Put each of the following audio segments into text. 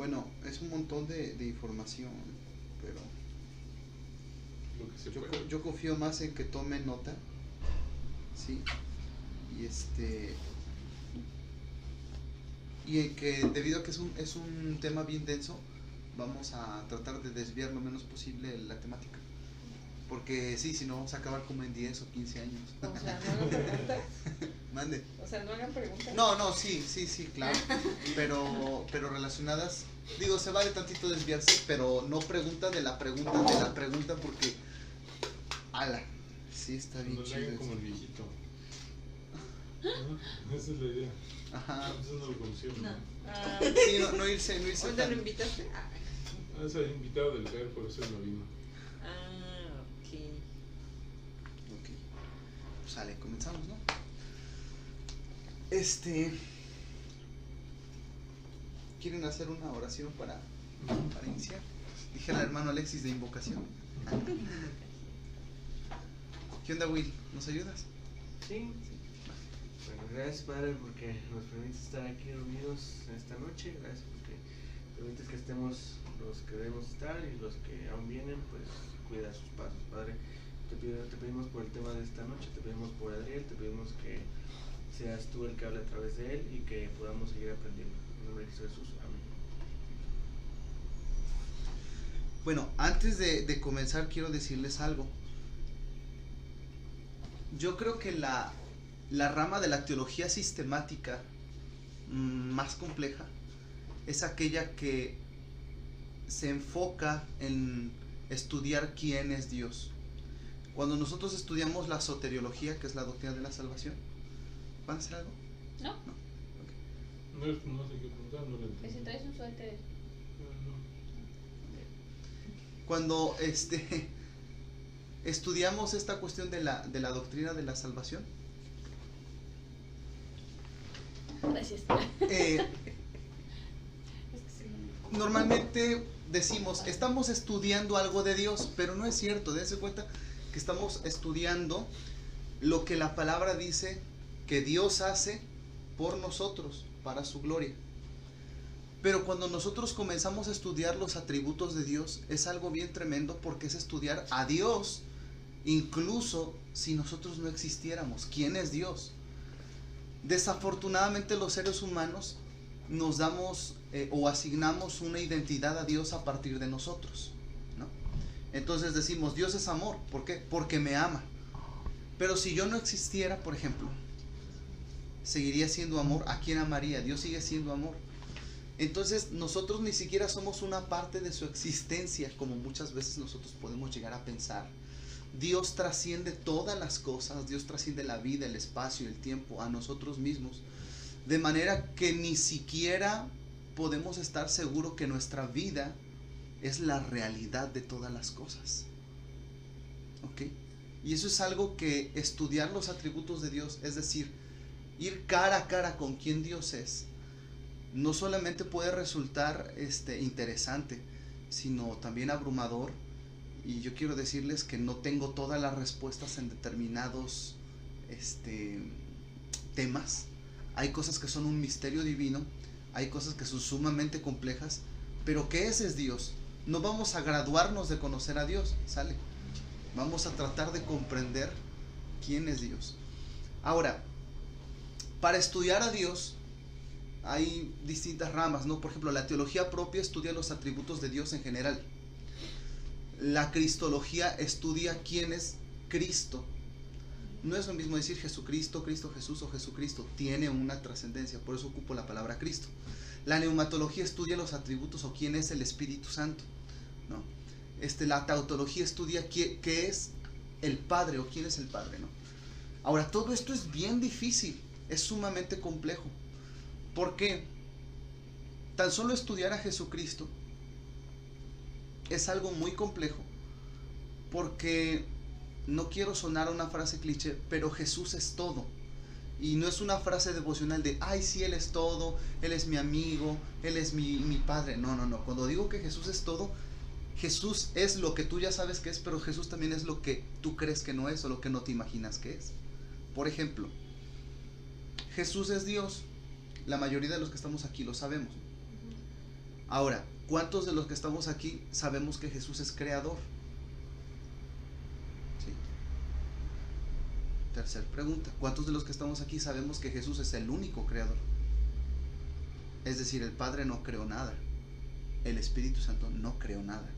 Bueno, es un montón de información, pero Lo que se puede. yo confío más en que tomen nota, ¿sí? Y y en que debido a que es un tema bien denso, vamos a tratar de desviar lo menos posible la temática. Porque sí, si no vamos a acabar como en 10 o 15 años. O sea, no hagan preguntas. Mande. O sea, no hagan preguntas. No, sí, claro. Pero relacionadas, digo, se vale tantito desviarse, pero no pregunta de la pregunta porque, ala, sí está bien No le chido. hagan como el viejito. ¿No? Esa es la idea. Ajá. Eso no lo conoció, ¿no? No. Sí, no irse ¿Dónde lo invitaste? Es el invitado del CAR, por eso no vino. Ok. Ok. Pues sale, comenzamos, ¿no? ¿Quieren hacer una oración para iniciar? Dije al hermano Alexis de invocación. ¿Qué onda, Will? ¿Nos ayudas? Sí. Bueno, gracias, Padre, porque nos permites estar aquí reunidos en esta noche. Gracias porque permites que estemos los que debemos estar y los que aún vienen, pues cuida sus pasos, Padre. Te pedimos por el tema de esta noche, te pedimos por Adriel, te pedimos que seas tú el que hable a través de él y que podamos seguir aprendiendo. En nombre de Jesús, amén. Bueno, antes de comenzar quiero decirles algo. Yo creo que la rama de la teología sistemática más compleja es aquella que se enfoca en estudiar quién es Dios. Cuando nosotros estudiamos la soteriología, que es la doctrina de la salvación, ¿van a hacer algo? No. Okay. No sé qué preguntar, no lo entiendo. Si traes un suéter. No. Cuando estudiamos esta cuestión de la doctrina de la salvación, Gracias. normalmente decimos, estamos estudiando algo de Dios, pero no es cierto. Dense cuenta que estamos estudiando lo que la palabra dice que Dios hace por nosotros, para su gloria. Pero cuando nosotros comenzamos a estudiar los atributos de Dios, es algo bien tremendo porque es estudiar a Dios, incluso si nosotros no existiéramos. ¿Quién es Dios? Desafortunadamente los seres humanos nos damos o asignamos una identidad a Dios a partir de nosotros, ¿no? Entonces decimos, Dios es amor. ¿Por qué? Porque me ama. Pero si yo no existiera, por ejemplo, seguiría siendo amor. ¿A quién amaría? Dios sigue siendo amor. Entonces nosotros ni siquiera somos una parte de su existencia, como muchas veces nosotros podemos llegar a pensar. Dios trasciende todas las cosas, Dios trasciende la vida, el espacio, el tiempo, a nosotros mismos, de manera que ni siquiera podemos estar seguros que nuestra vida es la realidad de todas las cosas. ¿Ok? Y eso es algo que estudiar los atributos de Dios, es decir, ir cara a cara con quién Dios es, no solamente puede resultar interesante, sino también abrumador. Y yo quiero decirles que no tengo todas las respuestas en determinados temas. Hay cosas que son un misterio divino, hay cosas que son sumamente complejas, pero ¿qué es Dios? No vamos a graduarnos de conocer a Dios, ¿sale? Vamos a tratar de comprender quién es Dios. Ahora, para estudiar a Dios hay distintas ramas, ¿no? Por ejemplo, la teología propia estudia los atributos de Dios en general. La cristología estudia quién es Cristo. No es lo mismo decir Jesucristo, Cristo Jesús o Jesucristo. Tiene una trascendencia, por eso ocupo la palabra Cristo. La neumatología estudia los atributos o quién es el Espíritu Santo, ¿no? La tautología estudia qué es el Padre o quién es el Padre, ¿no? Ahora, todo esto es bien difícil, es sumamente complejo. ¿Por qué? Tan solo estudiar a Jesucristo es algo muy complejo, porque no quiero sonar a una frase cliché, pero Jesús es todo. Y no es una frase devocional de, ay, sí, Él es todo, Él es mi amigo, Él es mi Padre. No. Cuando digo que Jesús es todo, Jesús es lo que tú ya sabes que es, pero Jesús también es lo que tú crees que no es o lo que no te imaginas que es. Por ejemplo, Jesús es Dios. La mayoría de los que estamos aquí lo sabemos. Ahora, ¿cuántos de los que estamos aquí sabemos que Jesús es creador? ¿Sí? Tercer pregunta, ¿cuántos de los que estamos aquí sabemos que Jesús es el único creador? Es decir, el Padre no creó nada, el Espíritu Santo no creó nada.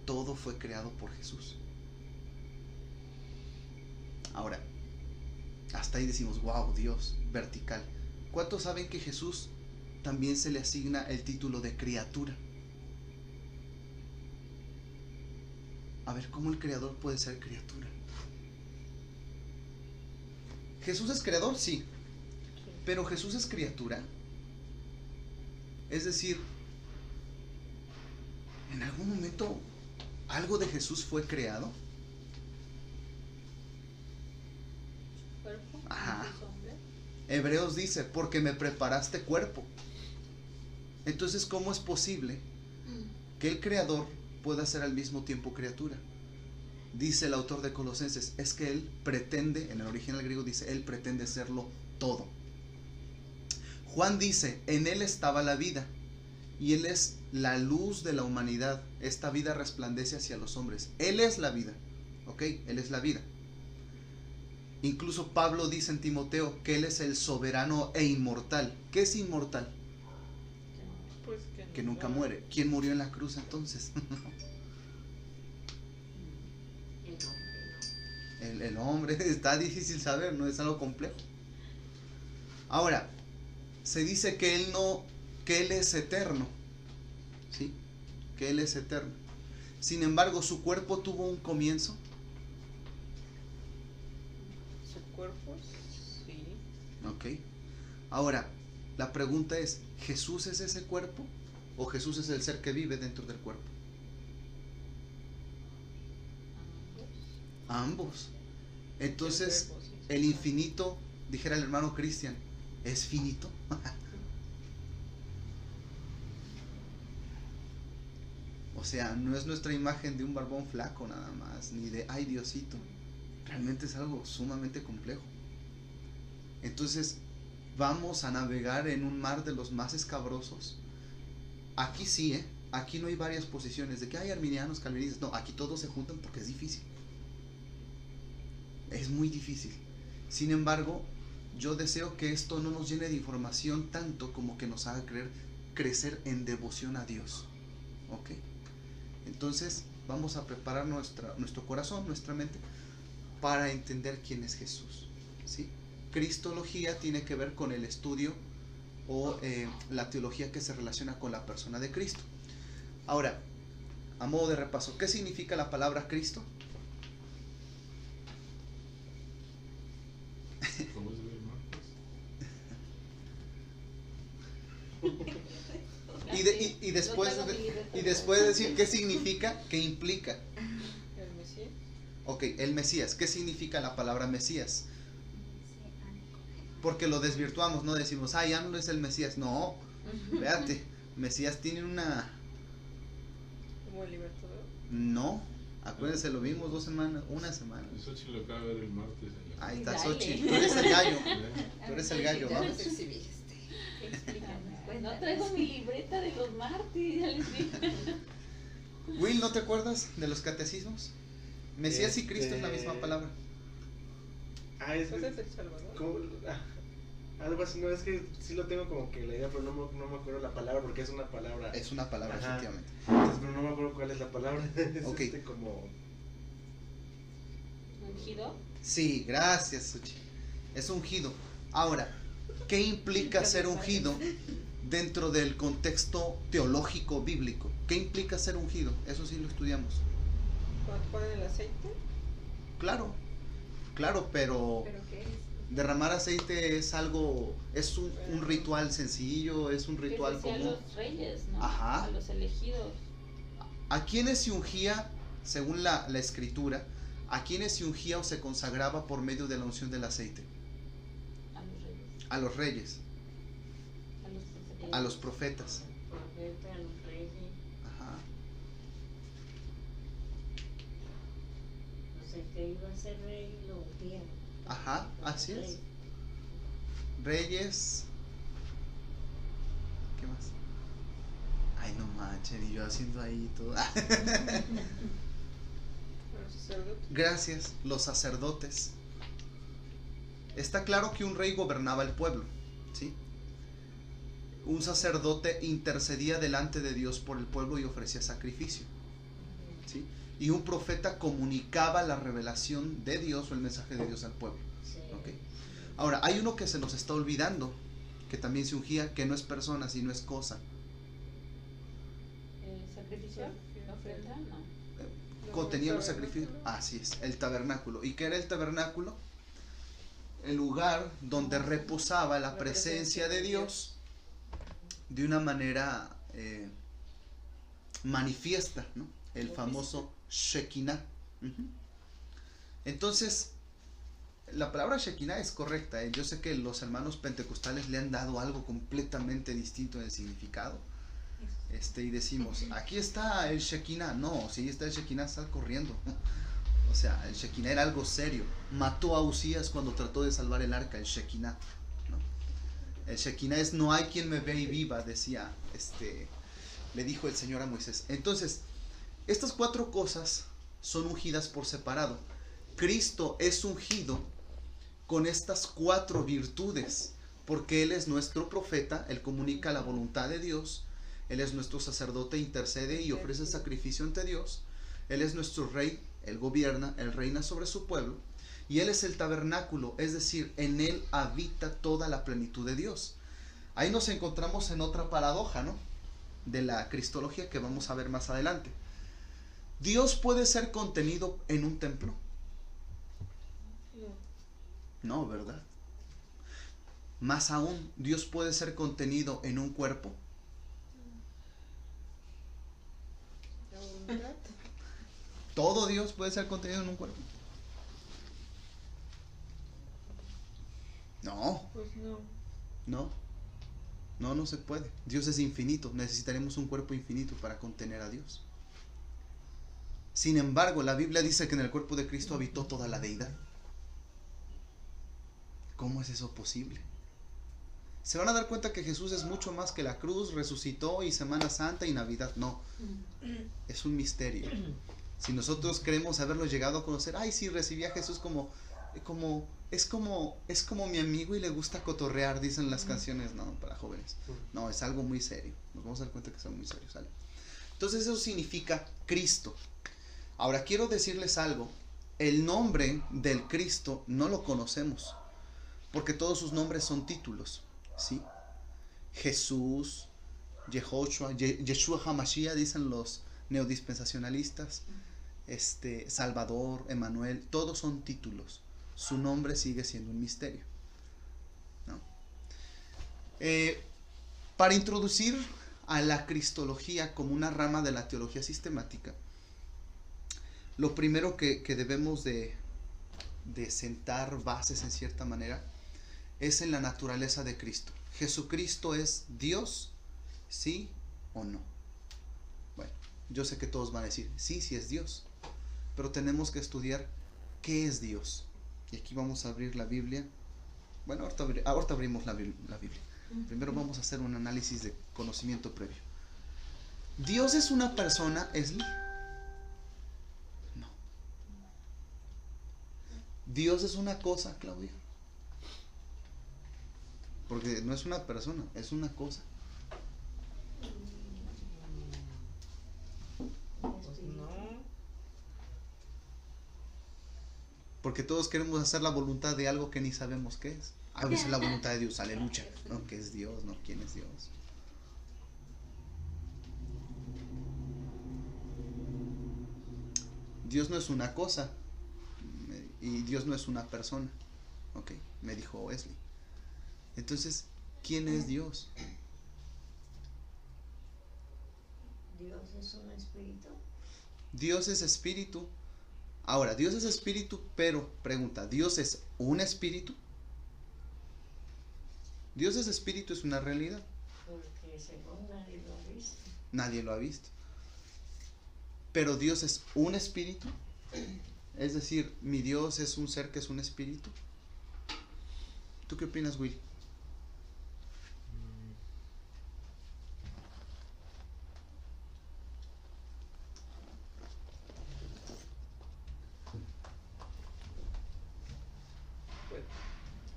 Todo fue creado por Jesús. Ahora, hasta ahí decimos, wow, Dios, vertical. ¿Cuántos saben que Jesús también se le asigna el título de criatura? A ver, ¿cómo el creador puede ser criatura? ¿Jesús es creador? Sí. Pero Jesús es criatura. Es decir, ¿en algún momento algo de Jesús fue creado? ¿Cuerpo? Ajá. ¿Es hombre? Hebreos dice, porque me preparaste cuerpo. Entonces, ¿cómo es posible que el creador pueda ser al mismo tiempo criatura? Dice el autor de Colosenses, es que él pretende, en el original griego dice, él pretende serlo todo. Juan dice, en él estaba la vida, y él es la luz de la humanidad. Esta vida resplandece hacia los hombres. Él es la vida, ¿ok? Él es la vida. Incluso Pablo dice en Timoteo que él es el soberano e inmortal. ¿Qué es inmortal? Pues Que nunca muere. ¿Quién murió en la cruz entonces? El hombre, está difícil saber, no es algo complejo. Ahora, se dice que él es eterno, ¿sí? Que él es eterno. Sin embargo, su cuerpo tuvo un comienzo. ¿Su cuerpo? Sí. Ok. Ahora, la pregunta es, ¿Jesús es ese cuerpo? ¿O Jesús es el ser que vive dentro del cuerpo? Ambos. Entonces, El cuerpo, sí. el infinito, dijera el hermano Cristian, ¿es finito? O sea, no es nuestra imagen de un barbón flaco nada más, ni de ay Diosito. Realmente es algo sumamente complejo. Entonces, vamos a navegar en un mar de los más escabrosos. Aquí sí, aquí no hay varias posiciones de que hay arminianos, calvinistas. No, aquí todos se juntan porque es difícil. Es muy difícil. Sin embargo, yo deseo que esto no nos llene de información tanto como que nos haga crecer en devoción a Dios. ¿Ok? Entonces, vamos a preparar nuestro corazón, nuestra mente, para entender quién es Jesús. ¿Sí? Cristología tiene que ver con el estudio o la teología que se relaciona con la persona de Cristo. Ahora, a modo de repaso, ¿qué significa la palabra Cristo? ¿Cómo es ver Marcos? Y después de decir qué significa, qué implica. ¿El Mesías? Ok, el Mesías. ¿Qué significa la palabra Mesías? Porque lo desvirtuamos, no decimos, ya no es el Mesías. No, véate, Mesías tiene una... ¿Como el libertador? No, acuérdense, lo vimos una semana. Eso sí lo acaba de ver el martes. Ahí está Dale. Xochitl, tú eres el gallo. Tú eres el gallo, Ya vamos. nos exhibiste. Explícanos. Pues no traigo mi libreta de los martes, ya les dije. Will, ¿no te acuerdas de los catecismos? Mesías y Cristo es la misma palabra. Es ¿Pues es el Salvador? como, algo así, no, es que sí lo tengo como que la idea, pero no me acuerdo la palabra porque es una palabra. Es una palabra, Ajá. efectivamente. Entonces, pero no me acuerdo cuál es la palabra. Es Ok. como... ¿Ungido? Sí, gracias, Xochitl. Es ungido. Ahora, ¿qué implica ser ungido dentro del contexto teológico bíblico? ¿Qué implica ser ungido? Eso sí lo estudiamos. ¿Cuando ponen el aceite? Claro, pero ¿Pero qué es? derramar aceite es algo, es un ritual sencillo, es un ritual Que decía común. a los reyes, ¿no? Ajá. A los elegidos. ¿A quiénes se ungía, según la escritura, a quiénes se ungía o se consagraba por medio de la unción del aceite? A los reyes. A los reyes, A los profetas. a los profetas. Profeta, a los reyes. Ajá. O sea, que iba a ser rey lo ungían. Ajá, así es. Reyes. ¿Qué más? manchen, y yo haciendo ahí todo. Los sacerdotes. Gracias, los sacerdotes. Está claro que un rey gobernaba el pueblo, ¿sí? Un sacerdote intercedía delante de Dios por el pueblo y ofrecía sacrificio, ¿sí? Y un profeta comunicaba la revelación de Dios o el mensaje de Dios al pueblo, Sí. ¿ok? Ahora, hay uno que se nos está olvidando, que también se ungía, que no es persona, sino es cosa. ¿Sacrificio? ¿Ofrenda? No. Contenía los sacrificios. Así es, el tabernáculo. ¿Y qué era el tabernáculo? El lugar donde reposaba la presencia de Dios de una manera manifiesta, ¿no? El famoso Shekinah. Ujú. Entonces, la palabra Shekinah es correcta, ¿eh? Yo sé que los hermanos pentecostales le han dado algo completamente distinto en el significado. Y decimos, aquí está el Shekinah. No, si está el Shekinah, sal corriendo. O sea, el Shekinah era algo serio. Mató a Usías cuando trató de salvar el arca, el Shekinah, ¿no? El Shekinah es no hay quien me ve y viva, decía, le dijo el Señor a Moisés. Entonces, estas 4 cosas son ungidas por separado. Cristo es ungido con estas 4 virtudes, porque Él es nuestro profeta, Él comunica la voluntad de Dios, Él es nuestro sacerdote, intercede y ofrece sacrificio ante Dios, Él es nuestro rey, Él gobierna, Él reina sobre su pueblo, y Él es el tabernáculo, es decir, en Él habita toda la plenitud de Dios. Ahí nos encontramos en otra paradoja, ¿no? De la cristología que vamos a ver más adelante. ¿Dios puede ser contenido en un templo? No, ¿verdad? Más aún, ¿Dios puede ser contenido en un cuerpo? La voluntad. ¿Todo Dios puede ser contenido en un cuerpo? No, Pues no. no se puede. Dios es infinito, necesitaremos un cuerpo infinito para contener a Dios. Sin embargo, la Biblia dice que en el cuerpo de Cristo habitó toda la deidad. ¿Cómo es eso posible? Se van a dar cuenta que Jesús es mucho más que la cruz, resucitó y Semana Santa y Navidad. No, es un misterio. Si nosotros creemos haberlo llegado a conocer, ay, sí, recibí a Jesús es como mi amigo y le gusta cotorrear, dicen las canciones, ¿no? Para jóvenes. No, es algo muy serio. Nos vamos a dar cuenta que es algo muy serio, ¿sale? Entonces eso significa Cristo. Ahora quiero decirles algo. El nombre del Cristo no lo conocemos, porque todos sus nombres son títulos, ¿sí? Jesús, Yehoshua, Yeshua HaMashiach, dicen los neodispensacionalistas, Salvador, Emmanuel, todos son títulos. Su nombre sigue siendo un misterio, ¿no? Para introducir a la cristología como una rama de la teología sistemática, lo primero que debemos de sentar bases en cierta manera es en la naturaleza de Cristo. ¿Jesucristo es Dios? ¿Sí o no? Bueno, yo sé que todos van a decir, sí es Dios, pero tenemos que estudiar qué es Dios. Y aquí vamos a abrir la Biblia. Bueno, ahorita abrimos la Biblia. Primero vamos a hacer un análisis de conocimiento previo. ¿Dios es una persona, Esli? No. ¿Dios es una cosa, Claudia? Porque no es una persona, es una cosa. Pues no. Porque todos queremos hacer la voluntad de algo que ni sabemos qué es. A veces la voluntad de Dios, aleluya. No, ¿qué es Dios? No, ¿quién es Dios? Dios no es una cosa y Dios no es una persona. Ok, me dijo Wesley. Entonces, ¿quién es Dios? Dios es un espíritu. Dios es espíritu. Ahora, Dios es espíritu, pero, pregunta, ¿Dios es un espíritu? Dios es espíritu, es una realidad. Porque según nadie lo ha visto. Nadie lo ha visto. Pero Dios es un espíritu. Es decir, mi Dios es un ser que es un espíritu. ¿Tú qué opinas, Will?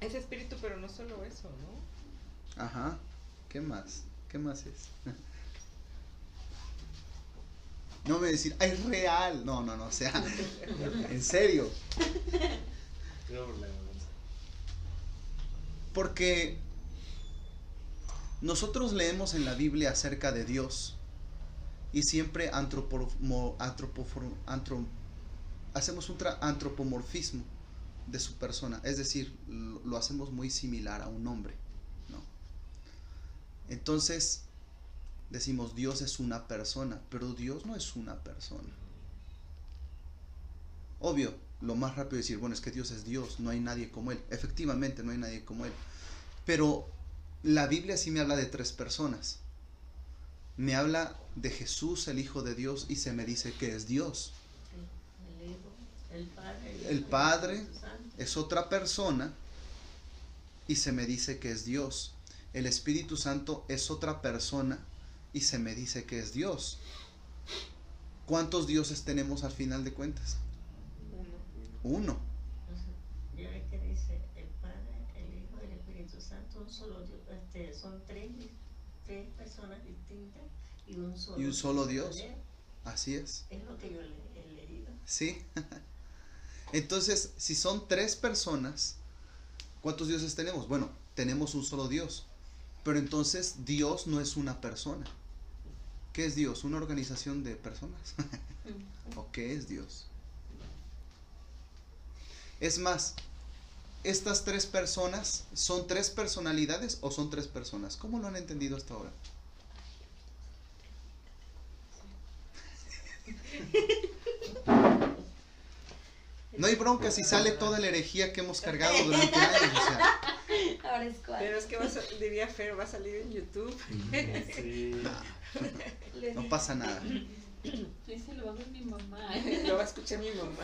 Es espíritu, pero no solo eso, ¿no? Ajá. ¿Qué más? ¿Qué más es? No me decir, "Ay, es real". No, o sea, en serio. Creo por la vergüenza. Porque nosotros leemos en la Biblia acerca de Dios y siempre hacemos un antropomorfismo de su persona, es decir, lo hacemos muy similar a un hombre, ¿no? Entonces decimos Dios es una persona, pero Dios no es una persona. Obvio, lo más rápido es decir, bueno, es que Dios es Dios, no hay nadie como Él. Efectivamente, no hay nadie como Él. Pero la Biblia sí me habla de 3 personas. Me habla de Jesús, el Hijo de Dios, y se me dice que es Dios. El Hijo, el Padre. El Padre y el Espíritu Santo. es otra persona y se me dice que es Dios. El Espíritu Santo es otra persona y se me dice que es Dios. ¿Cuántos dioses tenemos al final de cuentas? Uno. Ya ve que dice el Padre, el Hijo y el Espíritu Santo, un solo Dios, son tres personas distintas y un solo Dios. poder. Así es. Es lo que yo he leído. Sí. Entonces, si son 3 personas, ¿cuántos dioses tenemos? Bueno, tenemos un solo Dios. Pero entonces Dios no es una persona. ¿Qué es Dios? ¿Una organización de personas? ¿O qué es Dios? Es más, ¿estas 3 personas son 3 personalidades o son 3 personas? ¿Cómo lo han entendido hasta ahora? No hay bronca si sale toda la herejía que hemos cargado durante años, o sea. Ahora es cuál. Pero es que diría Fer, va a salir en YouTube. Sí. No pasa nada. Ese lo va a ver mi mamá. Lo va a escuchar mi mamá.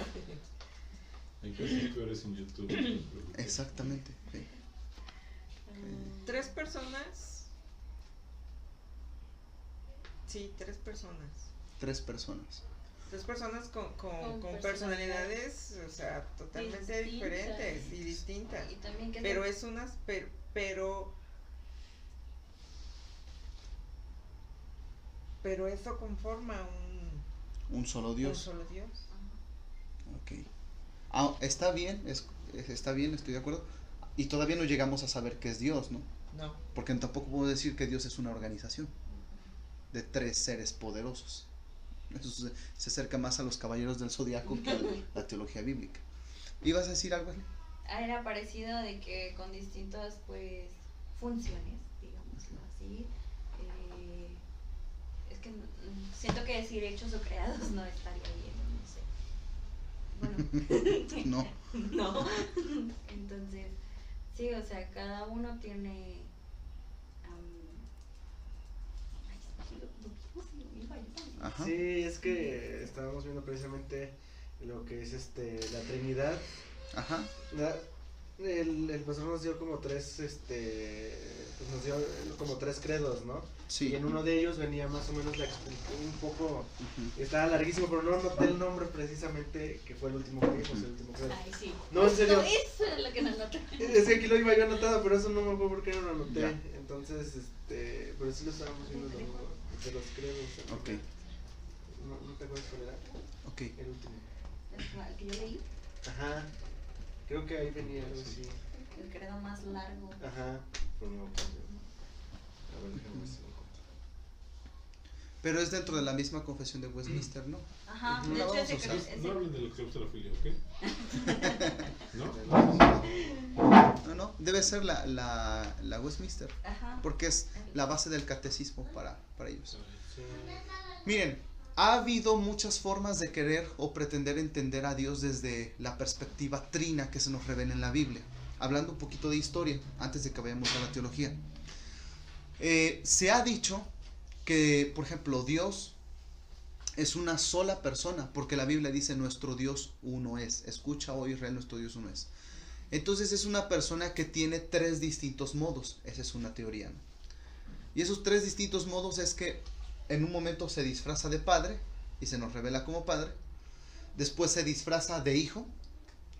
Hay cosas peores en YouTube. no te preocupes. Exactamente. Sí. 3 personas. Sí, 3 personas. 3 personas. 3 personas con Con personalidades, o sea, totalmente distintas. diferentes y distintas. Y también que Pero es unas, pero eso conforma Un solo un Dios. solo Dios. Ok. Está bien, está bien, estoy de acuerdo. Y todavía no llegamos a saber qué es Dios, ¿no? No. Porque tampoco puedo decir que Dios es una organización de 3 seres poderosos. Eso se acerca más a los caballeros del zodiaco que a la teología bíblica. ¿Ibas a decir algo, Ashley? era parecido de que con distintas pues funciones, digámoslo así. Es que siento que decir hechos o creados no estaría bien, no sé. Bueno, No. no. Entonces, sí, o sea, cada uno tiene Ajá. Sí, es que estábamos viendo precisamente lo que es la Trinidad. Ajá. El pastor nos dio como 3 pues nos dio como 3 credos, ¿no? Sí. Y en uno de ellos venía más o menos la explicación un poco, Ujú. estaba larguísimo, pero no noté el nombre precisamente, que fue el último que vimos, el último credo. Ay, sí. No, en serio. Eso es lo que no noté. Es que aquí lo iba yo anotado, pero eso no me acuerdo por qué no lo anoté. Ya. Entonces, pero sí lo estábamos viendo de los credos. Ok. ¿No te acuerdas cuál era? Ok. El último. El que yo leí, Ajá. Creo que ahí venía algo así. el credo más largo. Ajá. Pero no, pues, a ver, déjame ver si lo encuentro. Pero es dentro de la misma confesión de Westminster, ¿no? Ajá, No de la hecho vamos a ese usar. creo No hablen de la claustrofilia, ¿ok? ¿No? No, debe ser la Westminster, Ajá. porque es la base del catecismo para ellos. Sí. Miren, ha habido muchas formas de querer o pretender entender a Dios desde la perspectiva trina que se nos revela en la Biblia. Hablando un poquito de historia, antes de que vayamos a la teología. Se ha dicho que, por ejemplo, Dios es una sola persona, porque la Biblia dice nuestro Dios uno es. Escucha, oh Israel, nuestro Dios uno es. Entonces es una persona que tiene 3 distintos modos. Esa es una teoría, ¿no? Y esos 3 distintos modos es que en un momento se disfraza de padre y se nos revela como padre. Después se disfraza de hijo,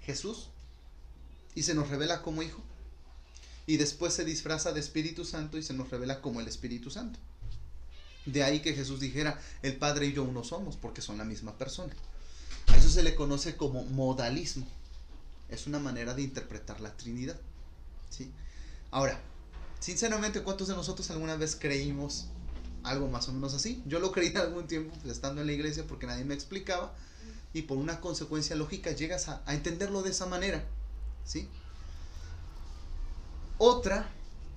Jesús, y se nos revela como hijo. y después se disfraza de Espíritu Santo y se nos revela como el Espíritu Santo. De ahí que Jesús dijera, el Padre y yo uno somos, porque son la misma persona. A eso se le conoce como modalismo. Es una manera de interpretar la Trinidad, ¿sí? Ahora, sinceramente, ¿cuántos de nosotros alguna vez creímos algo más o menos así? Yo lo creí algún tiempo, pues, estando en la iglesia, porque nadie me explicaba, y por una consecuencia lógica llegas a entenderlo de esa manera, ¿sí? Otra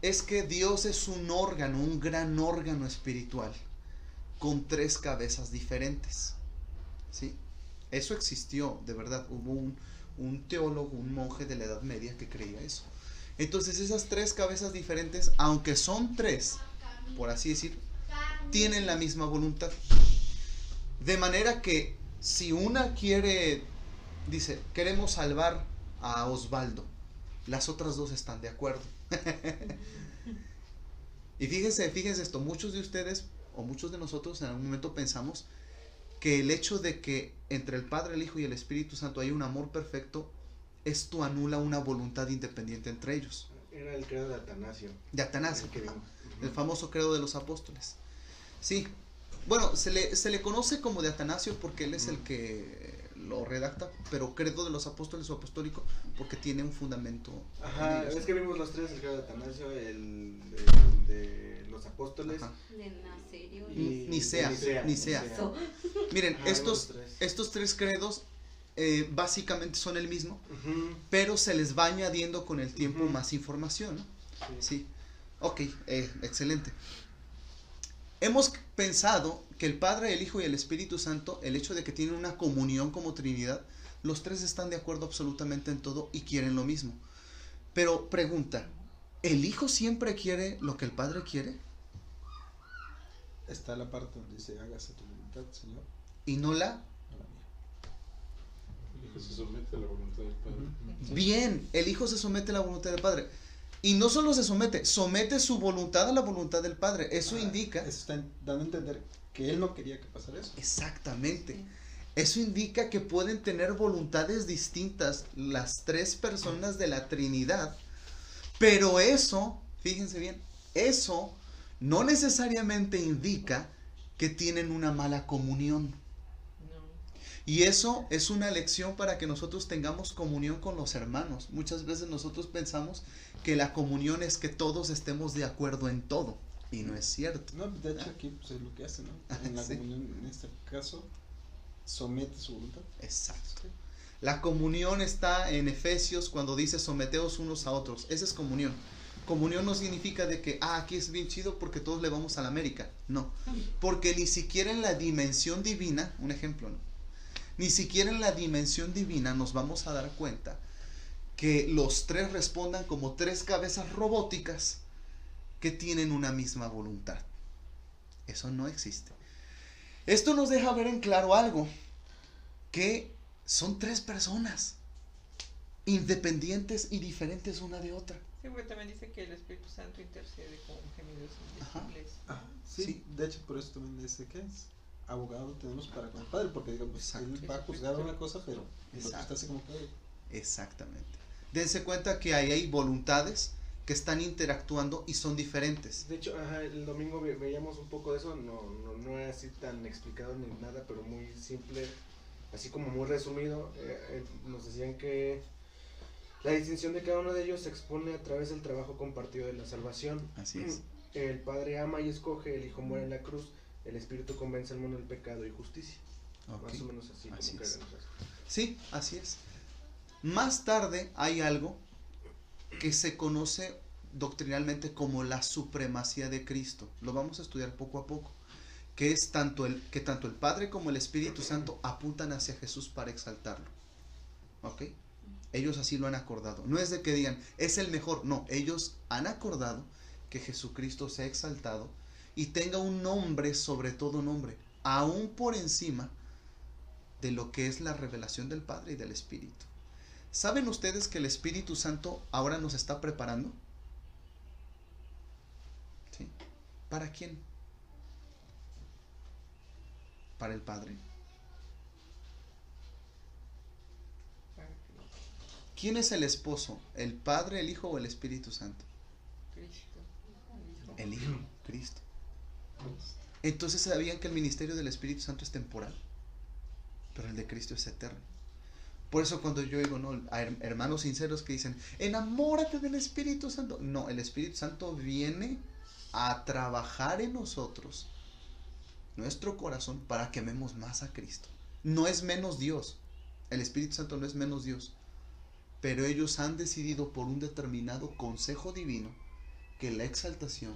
es que Dios es un órgano, un gran órgano espiritual, con 3 cabezas diferentes, ¿sí? Eso existió, de verdad. Hubo un teólogo, un monje de la Edad Media que creía eso. Entonces esas 3 cabezas diferentes, aunque son 3, por así decir, tienen la misma voluntad. De manera que si una dice, queremos salvar a Osvaldo, las otras 2 están de acuerdo. Y fíjense esto, muchos de ustedes o muchos de nosotros en algún momento pensamos que el hecho de que entre el Padre, el Hijo y el Espíritu Santo hay un amor perfecto, esto anula una voluntad independiente entre ellos. Era el credo de Atanasio. De Atanasio, El que vimos. el famoso credo de los apóstoles. Sí, bueno, se le conoce como de Atanasio porque él es el que lo redacta, pero credo de los apóstoles o apostólico porque tiene un fundamento. Ajá, es que vimos los 3, el credo de Atanasio, el de los apóstoles. Ajá. De Nacerio Y Nicea. So- Miren, Ajá, estos vimos 3. estos 3 credos básicamente son el mismo, Ujú, pero se les va añadiendo con el tiempo Ujú. más información, ¿no? sí. Sí, ok, excelente. Hemos pensado que el Padre, el Hijo y el Espíritu Santo, el hecho de que tienen una comunión como Trinidad, los 3 están de acuerdo absolutamente en todo y quieren lo mismo. Pero pregunta, ¿el Hijo siempre quiere lo que el Padre quiere? Está la parte donde dice, hágase tu voluntad, Señor, ¿Y no la? no la mía. El Hijo se somete a la voluntad del Padre. Bien, el Hijo se somete a la voluntad del Padre. Y no solo se somete su voluntad a la voluntad del Padre. Eso indica... Eso está dando a entender que él no quería que pasara eso. Exactamente. Eso indica que pueden tener voluntades distintas las 3 personas de la Trinidad. Pero eso, fíjense bien, eso no necesariamente indica que tienen una mala comunión. Y eso es una lección para que nosotros tengamos comunión con los hermanos. Muchas veces nosotros pensamos que la comunión es que todos estemos de acuerdo en todo. Y no es cierto. No, de hecho aquí pues, es lo que hace, ¿no? En la Sí. comunión, en este caso, somete su voluntad. Exacto. La comunión está en Efesios cuando dice someteos unos a otros. Esa es comunión. Comunión no significa de que, aquí es bien chido porque todos le vamos a la América. No. Porque ni siquiera en la dimensión divina, un ejemplo, ¿no? Ni siquiera en la dimensión divina nos vamos a dar cuenta que los 3 respondan como 3 cabezas robóticas que tienen una misma voluntad. Eso no existe. Esto nos deja ver en claro algo, que son 3 personas independientes y diferentes una de otra. Sí, porque también dice que el Espíritu Santo intercede con gemidos indecibles. Sí, Sí. de hecho por eso también dice que es abogado tenemos para con el Padre, porque digamos, Exacto. él va a juzgar una cosa, pero lo que Exacto. está así como que Exactamente. Dense cuenta que ahí hay voluntades que están interactuando y son diferentes. De hecho, el domingo veíamos un poco de eso, no es así tan explicado ni nada, pero muy simple, así como muy resumido. Nos decían que la distinción de cada uno de ellos se expone a través del trabajo compartido de la salvación. Así es. El Padre ama y escoge, el Hijo muere en la cruz, el Espíritu convence al mundo del pecado y justicia. Ok. Más o menos así, Así como que es. eran esas. Sí, así es. Más tarde hay algo que se conoce doctrinalmente como la supremacía de Cristo. Lo vamos a estudiar poco a poco. Que es tanto el Padre como el Espíritu Santo apuntan hacia Jesús para exaltarlo. ¿Ok? Ellos así lo han acordado. No es de que digan, es el mejor. No, ellos han acordado que Jesucristo sea exaltado y tenga un nombre sobre todo nombre, aún por encima de lo que es la revelación del Padre y del Espíritu. ¿Saben ustedes que el Espíritu Santo ahora nos está preparando? ¿Sí? ¿Para quién? Para el Padre. ¿Quién es el esposo? ¿El Padre, el Hijo o el Espíritu Santo? Cristo. El Hijo, Cristo. Entonces sabían que el ministerio del Espíritu Santo es temporal, pero el de Cristo es eterno. Por eso cuando yo digo, no, a hermanos sinceros que dicen, enamórate del Espíritu Santo. No, el Espíritu Santo viene a trabajar en nosotros, nuestro corazón, para que amemos más a Cristo. No es menos Dios. El Espíritu Santo no es menos Dios. Pero ellos han decidido por un determinado consejo divino que la exaltación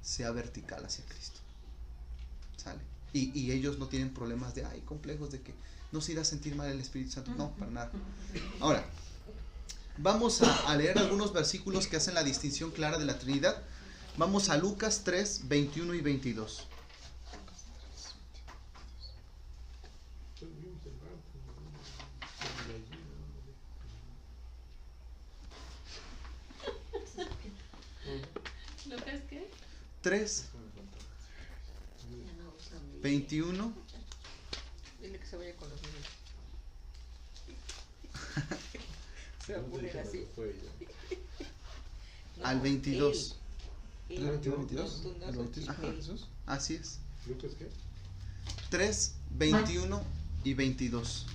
sea vertical hacia Cristo. ¿Sale? Y ellos no tienen problemas de, complejos de que no se irá a sentir mal el Espíritu Santo. No, para nada. Ahora, vamos a leer algunos versículos que hacen la distinción clara de la Trinidad. Vamos a Lucas 3, 21 y 22. ¿Lucas qué? 3, 21. Dile que se vaya con los niños. Se va a poner así. Al 22. ¿El 22? Tú no ¿El sos bautismo de él. Jesús? Así es. ¿Lucas qué? 3, 21 y 22.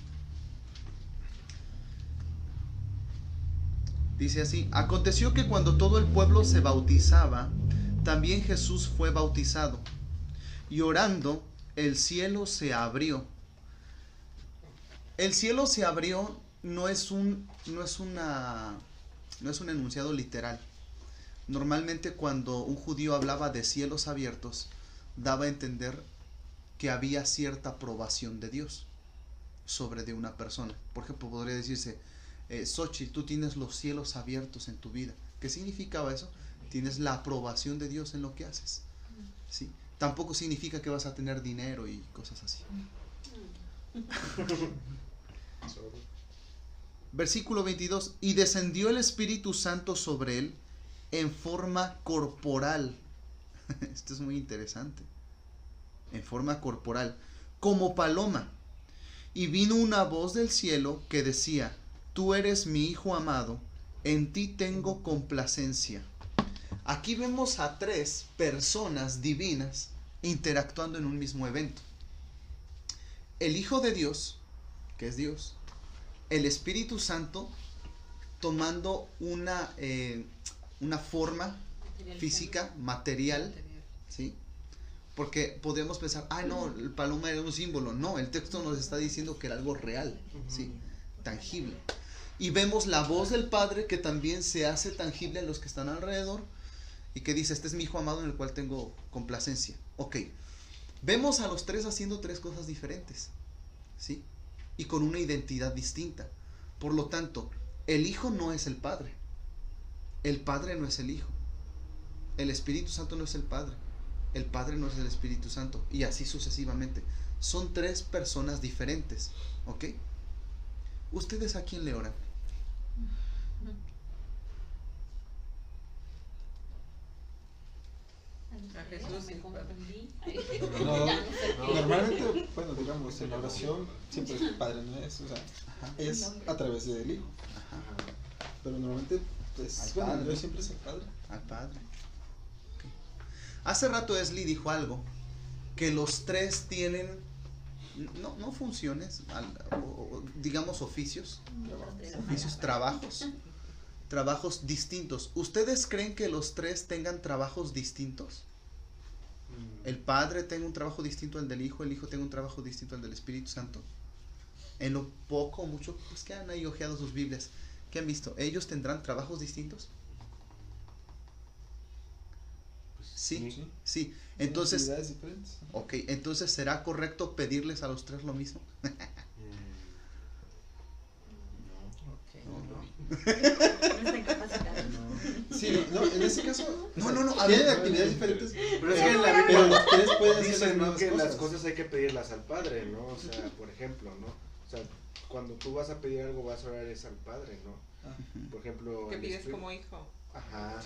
Dice así: aconteció que cuando todo el pueblo se bautizaba, también Jesús fue bautizado. Y orando, el cielo se abrió. El cielo se abrió no es un enunciado literal. Normalmente cuando un judío hablaba de cielos abiertos, daba a entender que había cierta aprobación de Dios sobre de una persona. Por ejemplo, podría decirse, Xochitl, tú tienes los cielos abiertos en tu vida. ¿Qué significaba eso? Tienes la aprobación de Dios en lo que haces. ¿Sí? Tampoco significa que vas a tener dinero y cosas así. Versículo 22. Y descendió el Espíritu Santo sobre él en forma corporal. Esto es muy interesante. En forma corporal, como paloma. Y vino una voz del cielo que decía: tú eres mi Hijo amado, en ti tengo complacencia. Aquí vemos a 3 personas divinas interactuando en un mismo evento. El Hijo de Dios, que es Dios, el Espíritu Santo tomando una forma física, material, ¿sí? Porque podemos pensar, no, el paloma era un símbolo. No, el texto nos está diciendo que era algo real, ¿sí? Tangible. Y vemos la voz del Padre que también se hace tangible a los que están alrededor y que dice: este es mi Hijo amado en el cual tengo complacencia. Ok, vemos a los 3 haciendo 3 cosas diferentes, ¿sí? Y con una identidad distinta. Por lo tanto, el Hijo no es el Padre, el Padre no es el Hijo, el Espíritu Santo no es el Padre no es el Espíritu Santo, y así sucesivamente. Son 3 personas diferentes, ¿ok? ¿Ustedes a quién le oran? A Jesús Me y confundí. No, Ya no sé qué. normalmente, bueno, digamos, en la oración siempre es Padre Nuestro, o sea, es a través del Hijo. Pero normalmente, pues, Al bueno, Padre. Dios siempre es el Padre. Al Padre. Ok. Hace rato Esli dijo algo, que los 3 tienen, no funciones, digamos oficios, trabajos distintos. ¿Ustedes creen que los 3 tengan trabajos distintos? ¿El Padre tenga un trabajo distinto al del Hijo, el Hijo tenga un trabajo distinto al del Espíritu Santo? En lo poco o mucho, pues que han ahí ojeado sus Biblias, ¿qué han visto? ¿Ellos tendrán trabajos distintos? Sí. Entonces, Actividades diferentes. ok, entonces ¿será correcto pedirles a los 3 lo mismo? No está capacitado. Sí, no, en ese caso, No, tienen actividades diferentes. Pero es que en la Pero Biblia los 3 pueden hacer dicen, ¿no?, las que mismas las cosas hay que pedirlas al Padre, ¿no? O sea, por ejemplo, ¿no? O sea, cuando tú vas a pedir algo, vas a orar es al Padre, ¿no? Por ejemplo, que el pides Espíritu- como hijo. Ajá,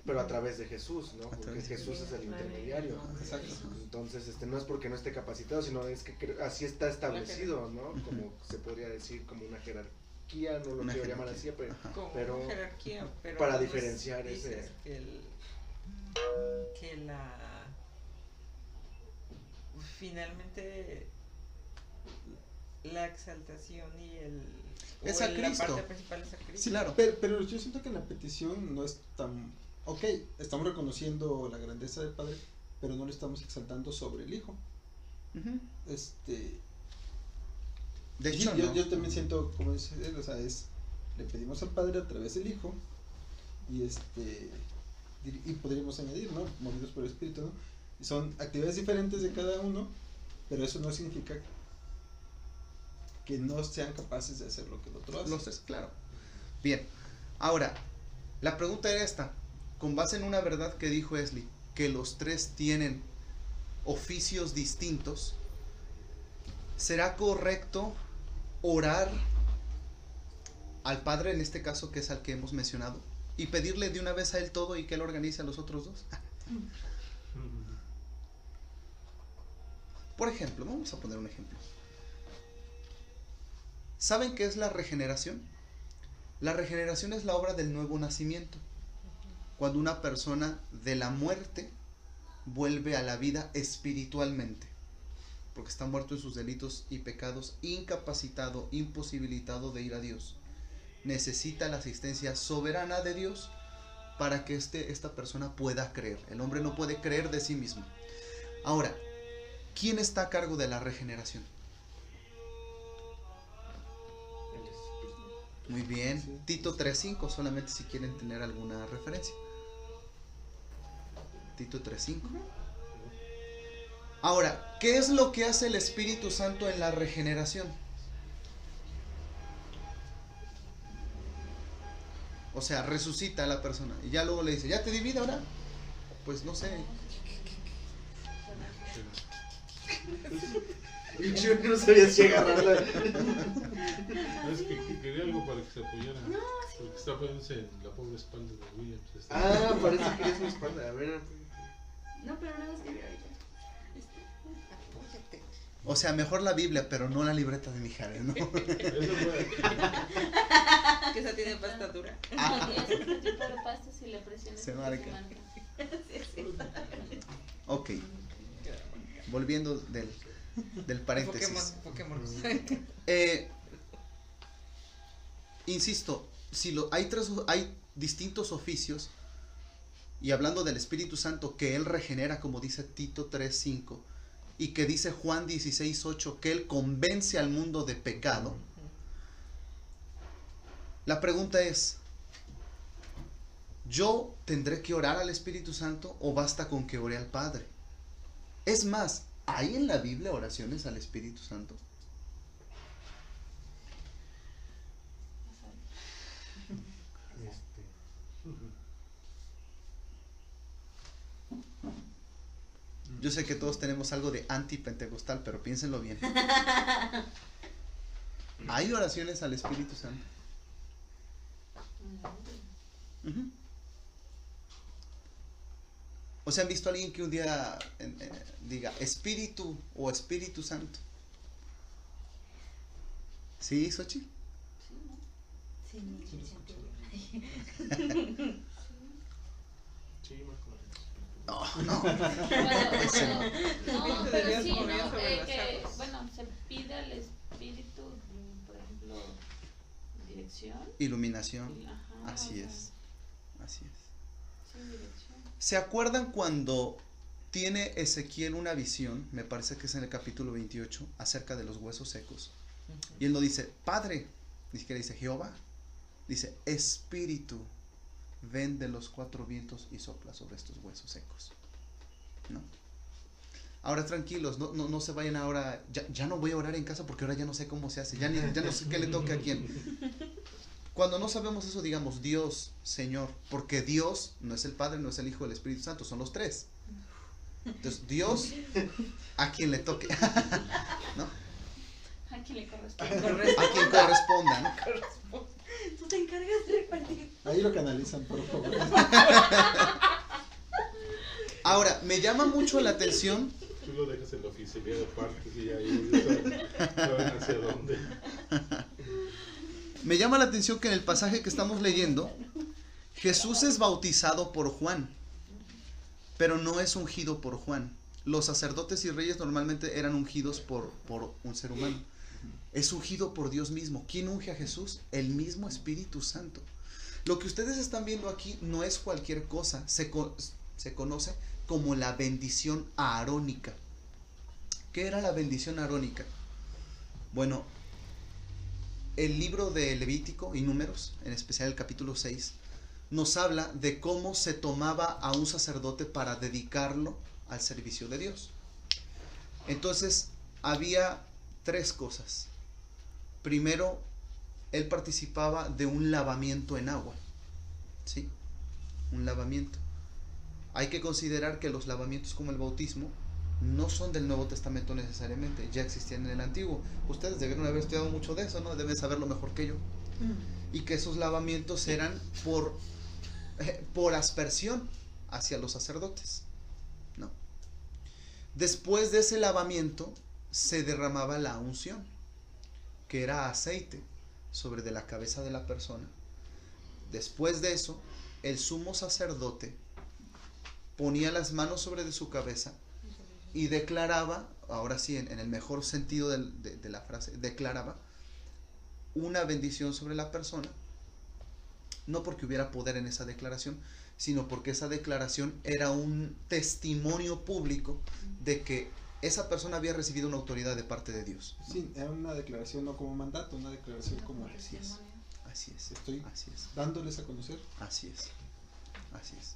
pero a través de Jesús, ¿no? Porque través de Jesús es el intermediario. Exacto. Entonces, no es porque no esté capacitado, sino es que así está establecido, ¿no? Como se podría decir, como una jerarquía, no lo Una quiero llamar jerarquía. así, Ajá. Como pero jerarquía, pero para nos diferenciar dices ese... que finalmente la exaltación y Es a la Cristo. parte principal es a Cristo. Sí, claro. Pero yo siento que la petición no es tan... Ok, estamos reconociendo la grandeza del Padre, pero no le estamos exaltando sobre el Hijo. Ujú. De Sí, hecho, yo, ¿no? yo también siento, como dice él, o sea, le pedimos al Padre a través del Hijo, y y podríamos añadir, ¿no? Movidos por el Espíritu, ¿no? Y son actividades diferentes de cada uno, pero eso no significa que no sean capaces de hacer lo que el otro hace. Los tres, claro. Bien. Ahora, la pregunta era esta. Con base en una verdad que dijo Esli, que los tres tienen oficios distintos, ¿será correcto orar al Padre, en este caso que es al que hemos mencionado, y pedirle de una vez a Él todo y que Él organice a los otros dos? Por ejemplo, vamos a poner un ejemplo. ¿Saben qué es la regeneración? La regeneración es la obra del nuevo nacimiento. Cuando una persona de la muerte vuelve a la vida espiritualmente, porque está muerto en sus delitos y pecados, incapacitado, imposibilitado de ir a Dios. Necesita la asistencia soberana de Dios para que esta persona pueda creer. El hombre no puede creer de sí mismo. Ahora, ¿quién está a cargo de la regeneración? El Espíritu. Muy bien, Sí. Tito 3.5, solamente si quieren tener alguna referencia. Tito 3.5. Ahora, ¿qué es lo que hace el Espíritu Santo en la regeneración? O sea, resucita a la persona y ya luego le dice, ¿ya te di vida ahora? Pues no sé. Y yo no sabía si agarrarla. Es que quería algo para que se apoyara. Porque está apoyándose en la pobre espalda de Williams. Ah, parece que es mi espalda. A ver. No, pero no es que ahorita. Apóyate. O sea, mejor la Biblia, pero no la libreta de Mijares, ¿no? Eso fue. Que esa tiene pasta dura. Ah. Y ese tipo de pasta si le presionas Se se marca. marca. Ok, volviendo del paréntesis. Pokémon. Insisto, si hay distintos oficios, y hablando del Espíritu Santo que Él regenera, como dice Tito 3.5, y que dice Juan 16.8, que Él convence al mundo de pecado, la pregunta es, ¿yo tendré que orar al Espíritu Santo o basta con que ore al Padre? Es más, ¿hay en la Biblia oraciones al Espíritu Santo? Yo sé que todos tenemos algo de antipentecostal, pero piénsenlo bien. ¿Hay oraciones al Espíritu Santo? Ujú. ¿O se han visto a alguien que un día diga Espíritu o Espíritu Santo? ¿Sí, Xochitl? Sí, Sí, más o menos. No. Ese no. No, Te pero debías sí, mover ¿no? sobre las Que, aguas. bueno, se pide al espíritu, por ejemplo, dirección. Iluminación. Ajá, Así o sea, es. Así es. sí, dirección. ¿Se acuerdan cuando tiene Ezequiel una visión? Me parece que es en el capítulo 28, acerca de los huesos secos. Y él no dice, Padre, ni siquiera dice Jehová. Dice, Espíritu, ven de los cuatro vientos y sopla sobre estos huesos secos. ¿No? Ahora tranquilos, no se vayan ahora, ya no voy a orar en casa porque ahora ya no sé cómo se hace, ya no sé qué le toca a quién. Cuando no sabemos eso, digamos Dios, Señor, porque Dios no es el Padre, no es el Hijo, el Espíritu Santo, son los tres. Entonces, Dios, a quien le toque, ¿no? A quien le corresponde. A quien corresponda, ¿no? Tú te encargas de repartir. Ahí lo canalizan, por favor. Ahora, me llama mucho la atención. Tú lo dejas en la oficialía de partes y ya ellos saben hacia dónde. Me llama la atención que en el pasaje que estamos leyendo, Jesús es bautizado por Juan, pero no es ungido por Juan. Los sacerdotes y reyes normalmente eran ungidos por un ser humano. Es ungido por Dios mismo. ¿Quién unge a Jesús? El mismo Espíritu Santo. Lo que ustedes están viendo aquí no es cualquier cosa. Se conoce como la bendición aarónica. ¿Qué era la bendición aarónica? Bueno, el libro de Levítico y Números, en especial el capítulo 6, nos habla de cómo se tomaba a un sacerdote para dedicarlo al servicio de Dios. Entonces, había tres cosas. Primero, él participaba de un lavamiento en agua. ¿Sí? Un lavamiento. Hay que considerar que los lavamientos como el bautismo no son del Nuevo Testamento necesariamente, ya existían en el Antiguo. Ustedes debieron haber estudiado mucho de eso, ¿no? Deben saberlo mejor que yo. Y que esos lavamientos eran por aspersión hacia los sacerdotes, ¿no? Después de ese lavamiento se derramaba la unción, que era aceite sobre de la cabeza de la persona. Después de eso, el sumo sacerdote ponía las manos sobre de su cabeza y declaraba, ahora sí, en el mejor sentido de la frase, declaraba una bendición sobre la persona, no porque hubiera poder en esa declaración, sino porque esa declaración era un testimonio público de que esa persona había recibido una autoridad de parte de Dios. Sí, era una declaración no como mandato, una declaración como Así es. Así es. estoy Así es. dándoles a conocer. Así es. Así es.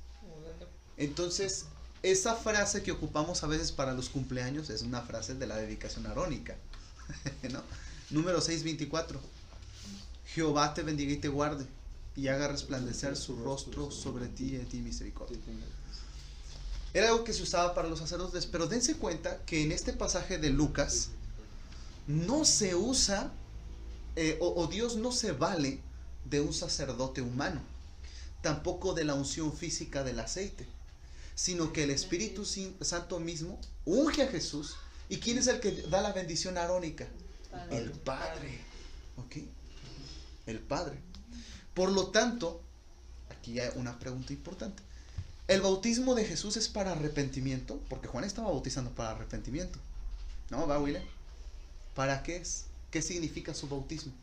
Entonces, esa frase que ocupamos a veces para los cumpleaños es una frase de la dedicación arónica, ¿no? Número 6:24. Jehová te bendiga y te guarde, y haga resplandecer su rostro sobre ti y de ti misericordia. Era algo que se usaba para los sacerdotes, pero dense cuenta que en este pasaje de Lucas no se usa, o Dios no se vale de un sacerdote humano, tampoco de la unción física del aceite, sino que el Espíritu Santo mismo unge a Jesús. ¿Y quién es el que da la bendición arónica? El Padre. ¿Ok? El Padre. Por lo tanto, aquí hay una pregunta importante. ¿El bautismo de Jesús es para arrepentimiento? Porque Juan estaba bautizando para arrepentimiento. ¿No? ¿Va, William? ¿Para qué es? ¿Qué significa su bautismo?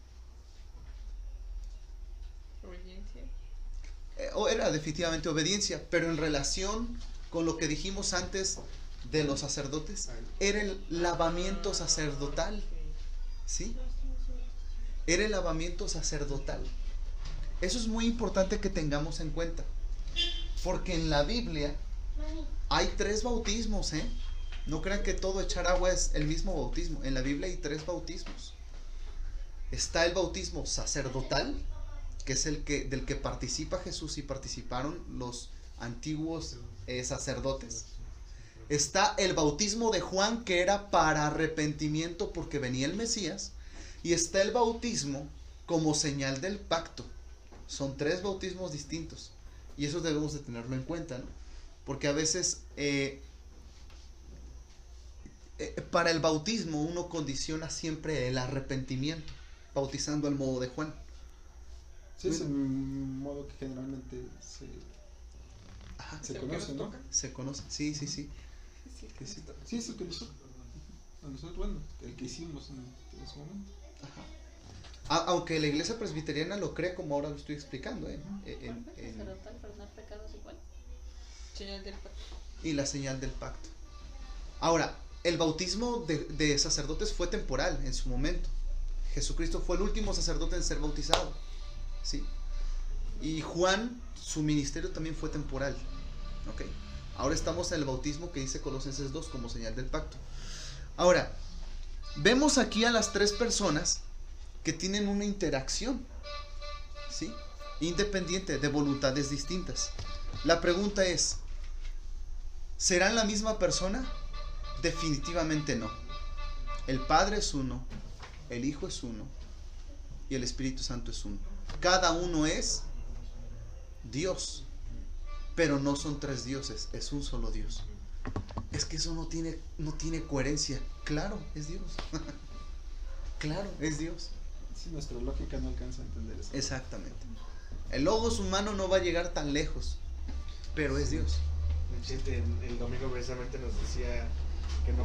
Obediencia. Era definitivamente obediencia, pero en relación con lo que dijimos antes de los sacerdotes, era el lavamiento sacerdotal. ¿Sí? Era el lavamiento sacerdotal. Eso es muy importante que tengamos en cuenta, porque en la Biblia hay 3 bautismos, ¿eh? No crean que todo echar agua es el mismo bautismo. En la Biblia hay 3 bautismos. Está el bautismo sacerdotal, que es del que participa Jesús y participaron los antiguos sacerdotes. Está el bautismo de Juan, que era para arrepentimiento porque venía el Mesías. Y está el bautismo como señal del pacto. Son 3 bautismos distintos. Y eso debemos de tenerlo en cuenta, ¿no? Porque a veces para el bautismo uno condiciona siempre el arrepentimiento, bautizando al modo de Juan. Sí, es el modo que generalmente se conoce, ¿no? Se conoce, sí. Sí, es el que nosotros, bueno, el que hicimos en ese momento. Ajá. Aunque la iglesia presbiteriana lo cree como ahora lo estoy explicando, Sacerdotal, perdonar pecados igual. Señal del pacto. y la señal del pacto. Ahora, el bautismo de sacerdotes fue temporal en su momento. Jesucristo fue el último sacerdote en ser bautizado, ¿sí? Y Juan, su ministerio también fue temporal, ¿ok? Ahora estamos en el bautismo que dice Colosenses 2 como señal del pacto. Ahora, vemos aquí a las 3 personas que tienen una interacción, ¿sí? Independiente, de voluntades distintas. La pregunta es, ¿serán la misma persona? Definitivamente no. El Padre es uno, el Hijo es uno y el Espíritu Santo es uno. Cada uno es Dios, pero no son 3 dioses, es un solo Dios. Es que eso no tiene coherencia. Claro, es Dios. Claro, es Dios. Sí, nuestra lógica no alcanza a entender eso. Exactamente. El logos humano no va a llegar tan lejos, pero es Dios. El domingo precisamente nos decía que no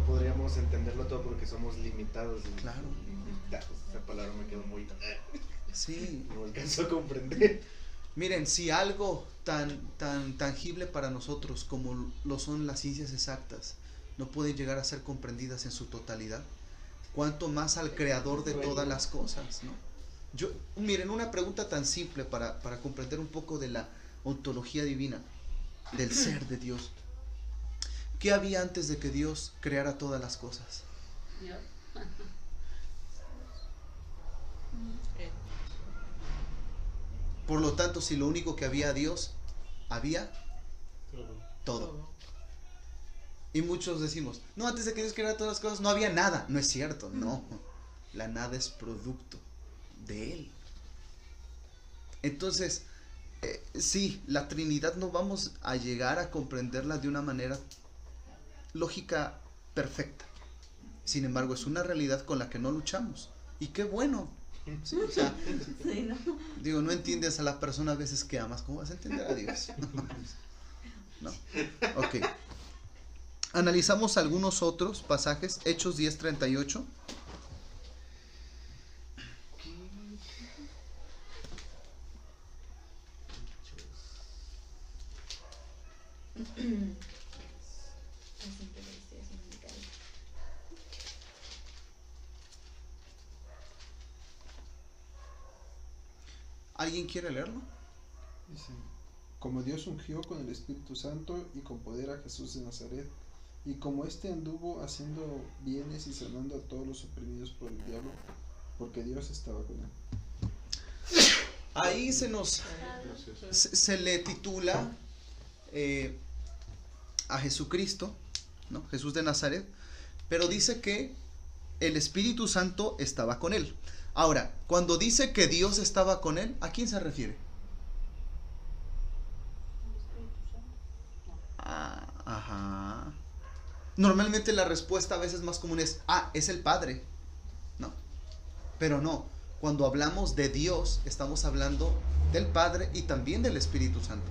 podríamos entenderlo todo porque somos limitados. Claro. Esa palabra me quedó muy... Sí. No alcanzo a comprender. Miren, si algo tan tangible para nosotros como lo son las ciencias exactas no pueden llegar a ser comprendidas en su totalidad, cuanto más al creador de todas las cosas, ¿no? Miren, una pregunta tan simple para comprender un poco de la ontología divina, del ser de Dios. ¿Qué había antes de que Dios creara todas las cosas? Dios. Por lo tanto, si lo único que había Dios, había todo. Y muchos decimos, no, antes de que Dios creara todas las cosas no había nada. No es cierto, no. La nada es producto de Él. Entonces, sí, la Trinidad no vamos a llegar a comprenderla de una manera lógica perfecta. Sin embargo, es una realidad con la que no luchamos. Y qué bueno. Sí, o sea, Sí, ¿no? digo, no entiendes a la persona a veces que amas, ¿cómo vas a entender a Dios? No. Ok. Analizamos algunos otros pasajes. Hechos 10:38. ¿Alguien quiere leerlo? Dice, como Dios ungió con el Espíritu Santo y con poder a Jesús de Nazaret, y como éste anduvo haciendo bienes y sanando a todos los oprimidos por el diablo, porque Dios estaba con él. Ahí se le titula a Jesucristo, ¿no? Jesús de Nazaret, pero dice que el Espíritu Santo estaba con él. Ahora, cuando dice que Dios estaba con él, ¿a quién se refiere? Ajá. Normalmente la respuesta a veces más común es, es el Padre. No. Pero no. Cuando hablamos de Dios, estamos hablando del Padre y también del Espíritu Santo.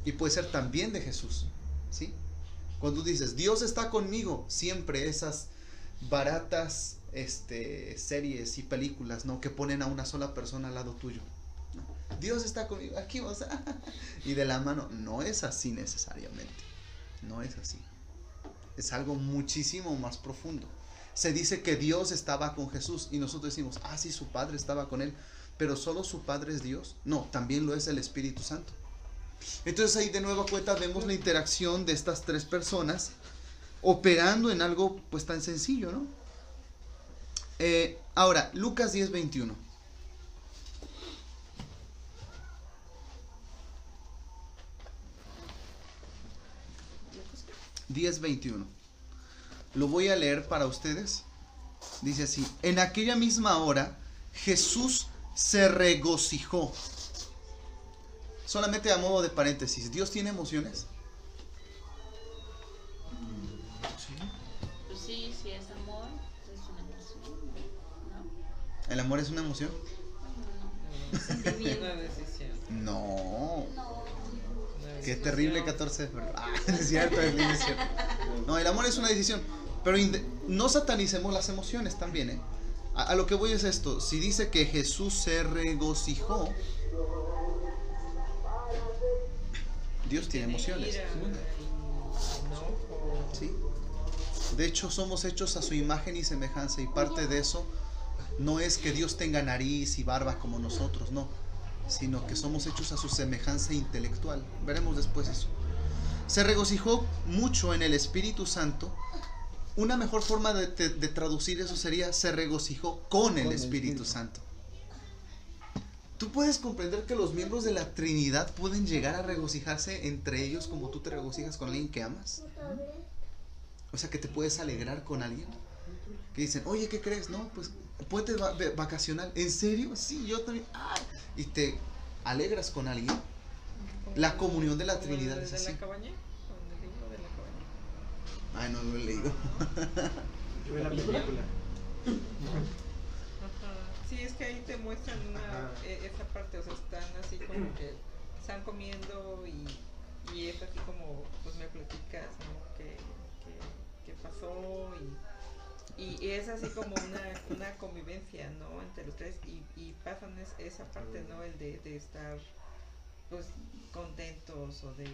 Y puede ser también de Jesús. ¿Sí? Cuando dices, Dios está conmigo, siempre esas baratas series y películas, ¿no? Que ponen a una sola persona al lado tuyo, ¿no? Dios está conmigo, aquí vamos y de la mano. No es así necesariamente. No es así. Es algo muchísimo más profundo. Se dice que Dios estaba con Jesús y nosotros decimos, sí, su Padre estaba con él, pero solo su Padre es Dios. No, también lo es el Espíritu Santo. Entonces ahí de nueva cuenta vemos la interacción de estas tres personas operando en algo pues tan sencillo, ¿no? Ahora, Lucas 10:21. Lo voy a leer para ustedes. Dice así: en aquella misma hora Jesús se regocijó. Solamente a modo de paréntesis, ¿Dios tiene emociones? Pues sí, si es amor, es una emoción, ¿no? ¿El amor es una emoción? Una decisión. No. No. Una Qué decisión. terrible 14 de febrero. Es cierto, es cierto. No, el amor es una decisión. Pero no satanicemos las emociones también, ¿eh? A lo que voy es esto. Si dice que Jesús se regocijó, Dios tiene emociones. Ira, enojo. ¿Sí? De hecho, somos hechos a su imagen y semejanza. Y parte de eso no es que Dios tenga nariz y barba como nosotros, no. Sino que somos hechos a su semejanza intelectual. Veremos después eso. Se regocijó mucho en el Espíritu Santo. Una mejor forma de traducir eso sería: se regocijó con el Espíritu Santo. ¿Tú puedes comprender que los miembros de la Trinidad pueden llegar a regocijarse entre ellos como tú te regocijas con alguien que amas? O sea, que te puedes alegrar con alguien. Que dicen, oye, ¿qué crees? No, pues puentes vacacional. ¿En serio? Sí, yo también. Y te alegras con alguien. La comunión de la Trinidad es así. ¿De la cabaña? ¿Con el libro de la cabaña? Ay, no lo he leído. Yo vi la película. Ajá. Sí, es que ahí te muestran Ajá. esa parte, o sea, están así como que están comiendo y es así como, pues me platicas, ¿no? Que pasó y es así como una convivencia, ¿no? Entre los tres y pasan esa parte, ¿no? El de estar, pues, contentos o de...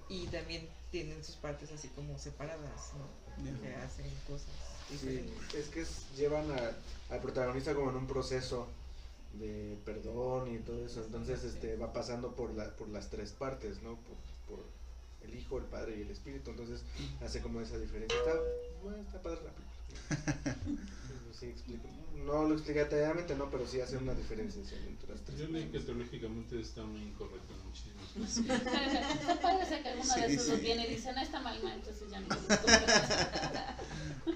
y también tienen sus partes así como separadas, ¿no? Bien. Que hacen cosas Sí, diferentes. es que llevan al protagonista como en un proceso de perdón y todo eso, entonces va pasando por las tres partes, ¿no? Por el Hijo, el Padre y el Espíritu, entonces hace como esa diferencia. Está padre la película. Sí, explico. No lo explica detalladamente, no, pero sí hace una diferencia entre las tres. Yo leí que teológicamente está muy incorrecto en muchísimas cosas. Parece que alguno de esos Sí, los sí. viene y dice, no está mal, entonces ya no me gusta.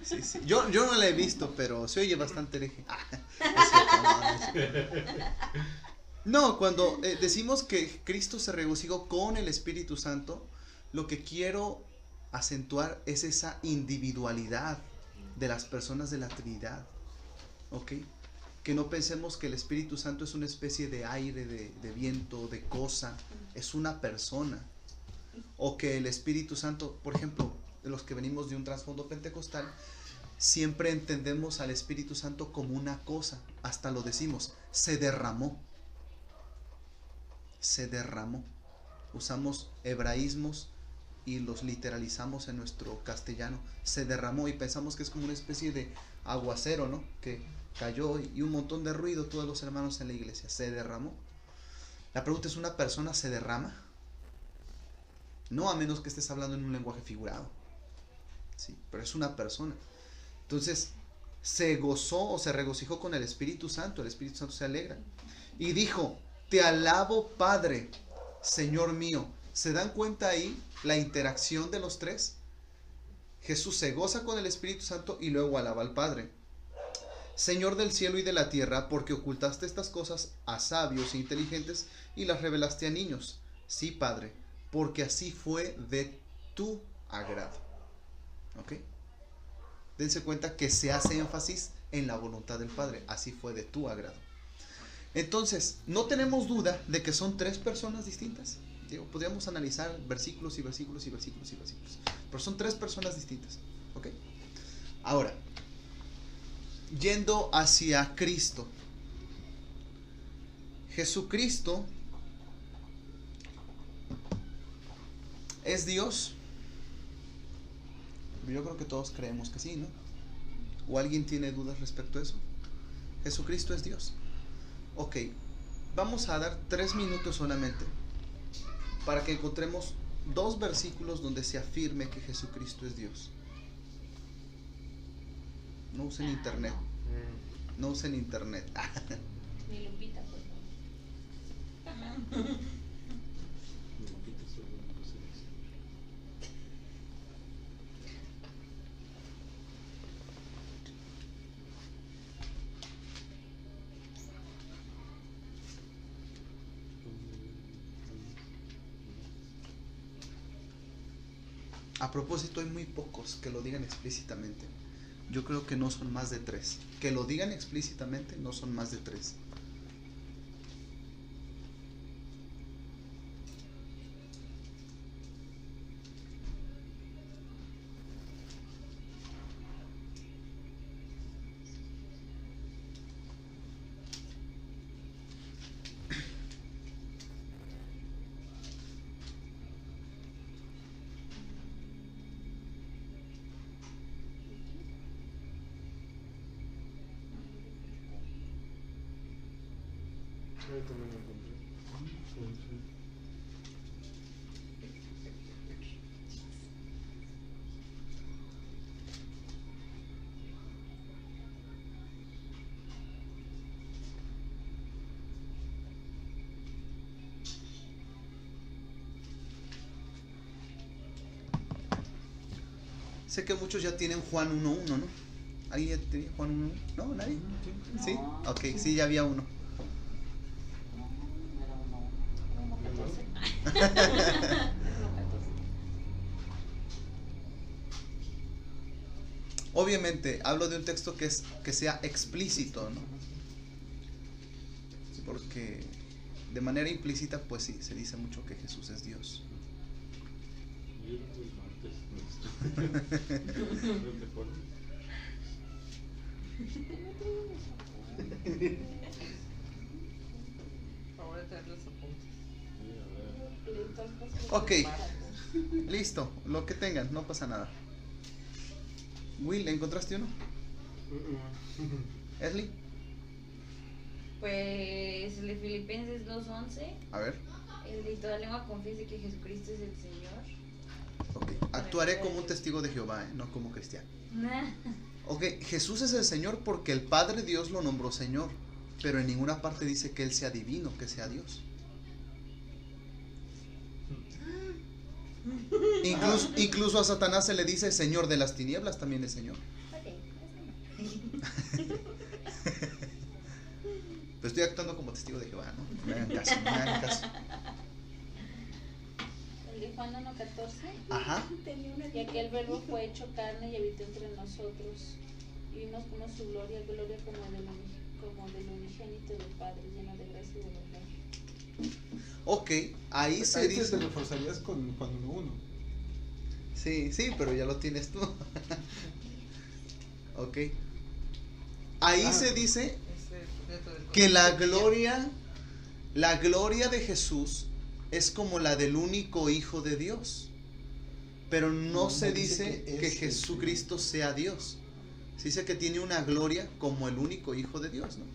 Sí, sí. Yo no la he visto, pero se oye bastante hereje. Es cierto, no es cierto. No, cuando decimos que Cristo se regocijó con el Espíritu Santo, lo que quiero acentuar es esa individualidad de las personas de la Trinidad. ¿Ok? Que no pensemos que el Espíritu Santo es una especie de aire, de viento, de cosa. Es una persona. O que el Espíritu Santo, por ejemplo, los que venimos de un trasfondo pentecostal, siempre entendemos al Espíritu Santo como una cosa. Hasta lo decimos, se derramó. Se derramó. Usamos hebraísmos y los literalizamos en nuestro castellano. Se derramó y pensamos que es como una especie de aguacero, ¿no? Que cayó y un montón de ruido, todos los hermanos en la iglesia. Se derramó. La pregunta es, ¿una persona se derrama? No, a menos que estés hablando en un lenguaje figurado. Sí, pero es una persona. Entonces, se gozó o se regocijó con el Espíritu Santo. El Espíritu Santo se alegra. Y dijo, te alabo, Padre, Señor mío. ¿Se dan cuenta ahí la interacción de los tres? Jesús se goza con el Espíritu Santo y luego alaba al Padre. Señor del cielo y de la tierra, porque ocultaste estas cosas a sabios e inteligentes y las revelaste a niños. Sí, Padre, porque así fue de tu agrado. ¿Ok? Dense cuenta que se hace énfasis en la voluntad del Padre. Así fue de tu agrado. Entonces, no tenemos duda de que son tres personas distintas. Digo, podríamos analizar versículos y versículos y versículos y versículos. Pero son tres personas distintas. ¿Ok? Ahora, yendo hacia Cristo. Jesucristo es Dios. Yo creo que todos creemos que sí, ¿no? ¿O alguien tiene dudas respecto a eso? Jesucristo es Dios. Ok, vamos a dar 3 minutos solamente para que encontremos 2 versículos donde se afirme que Jesucristo es Dios. No usen internet. No usen internet. Ni Lupita, por favor. A propósito, hay muy pocos que lo digan explícitamente. Yo creo que no son más de 3. Que lo digan explícitamente no son más de 3. Yo también lo encontré. Sé que muchos ya tienen Juan 1.1, ¿no? ¿Alguien ya tenía Juan 1.1? ¿No? ¿Nadie? ¿Sí? Ok, sí, ya había uno. Obviamente, hablo de un texto que sea explícito, ¿no? Porque de manera implícita, pues sí, se dice mucho que Jesús es Dios. Yo creo que el martes no te acuerdas. Ahora traer los apuntes. Sí, Ok, listo, lo que tengan, no pasa nada. Will, ¿encontraste uno? Esli, Pues el de Filipenses 2:11, a ver. el de toda lengua confiese que Jesucristo es el Señor. Ok, actuaré como un testigo de Jehová, no como cristiano. Ok, Jesús es el Señor porque el Padre Dios lo nombró Señor, pero en ninguna parte dice que Él sea divino, que sea Dios. Incluso a Satanás se le dice Señor de las tinieblas, también es Señor. Pero estoy actuando como testigo de Jehová, ¿no? Me hagan caso, me hagan caso. El de Juan 1:14. Ajá. Y aquel verbo fue hecho carne y habitó entre nosotros. Y vimos como su gloria como del unigénito del Padre, lleno de gracia y de verdad. Ok, ahí se Ahí dice. te reforzarías con Juan 1:1. Sí, sí, pero ya lo tienes tú. Ok. Ahí se dice que la gloria de Jesús es como la del único Hijo de Dios. Pero no se dice que Jesucristo sea Dios. Se dice que tiene una gloria como el único Hijo de Dios, ¿no?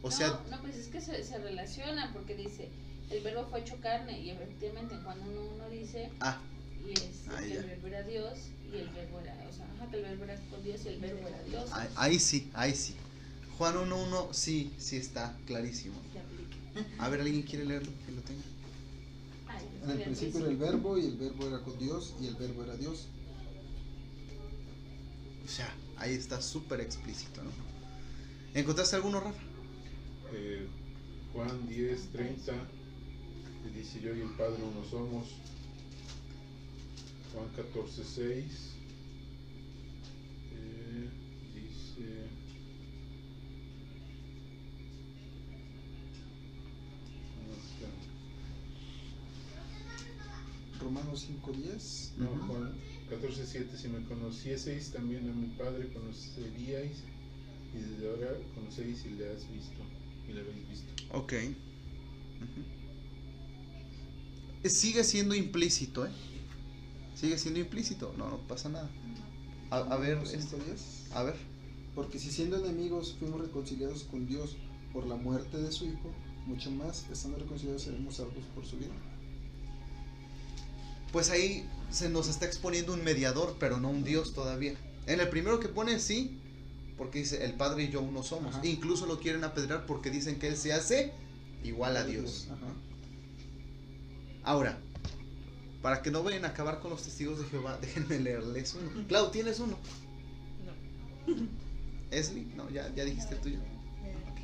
O sea, No, pues es que se relaciona porque dice, el verbo fue hecho carne y efectivamente en Juan 1:1 dice, y es que ya. el verbo era Dios y el verbo era, o sea, que el verbo era con Dios y el verbo era Dios. ahí sí. Juan 1:1 sí está clarísimo. Se aplica. A ver, ¿alguien quiere leerlo? Que lo tenga. En el principio era el verbo y el verbo era con Dios y el verbo era Dios. O sea, ahí está súper explícito, ¿no? ¿Encontraste alguno, Rafa? Juan 10:30 dice: yo y el Padre uno somos. Juan 14:6 dice: Romanos 5:10. no, Juan 14:7, si me conocieseis también a mi Padre conoceríais, y desde ahora conocéis y le has visto y le habéis visto. Ok. Sigue siendo implícito, ¿eh? Sigue siendo implícito, no pasa nada. A ver, 5:10. a ver. Porque si siendo enemigos fuimos reconciliados con Dios por la muerte de su Hijo, mucho más, estando reconciliados, seremos salvos por su vida. Pues ahí se nos está exponiendo un mediador, pero no un Dios todavía. En el primero que pone sí, porque dice el Padre y yo uno somos. Ajá. Incluso lo quieren apedrear porque dicen que Él se hace igual a Dios. Ajá. Ahora, para que no vayan a acabar con los testigos de Jehová, déjenme leerles uno. Clau, ¿tienes uno? No. Esli, no, ya dijiste el tuyo. Ok.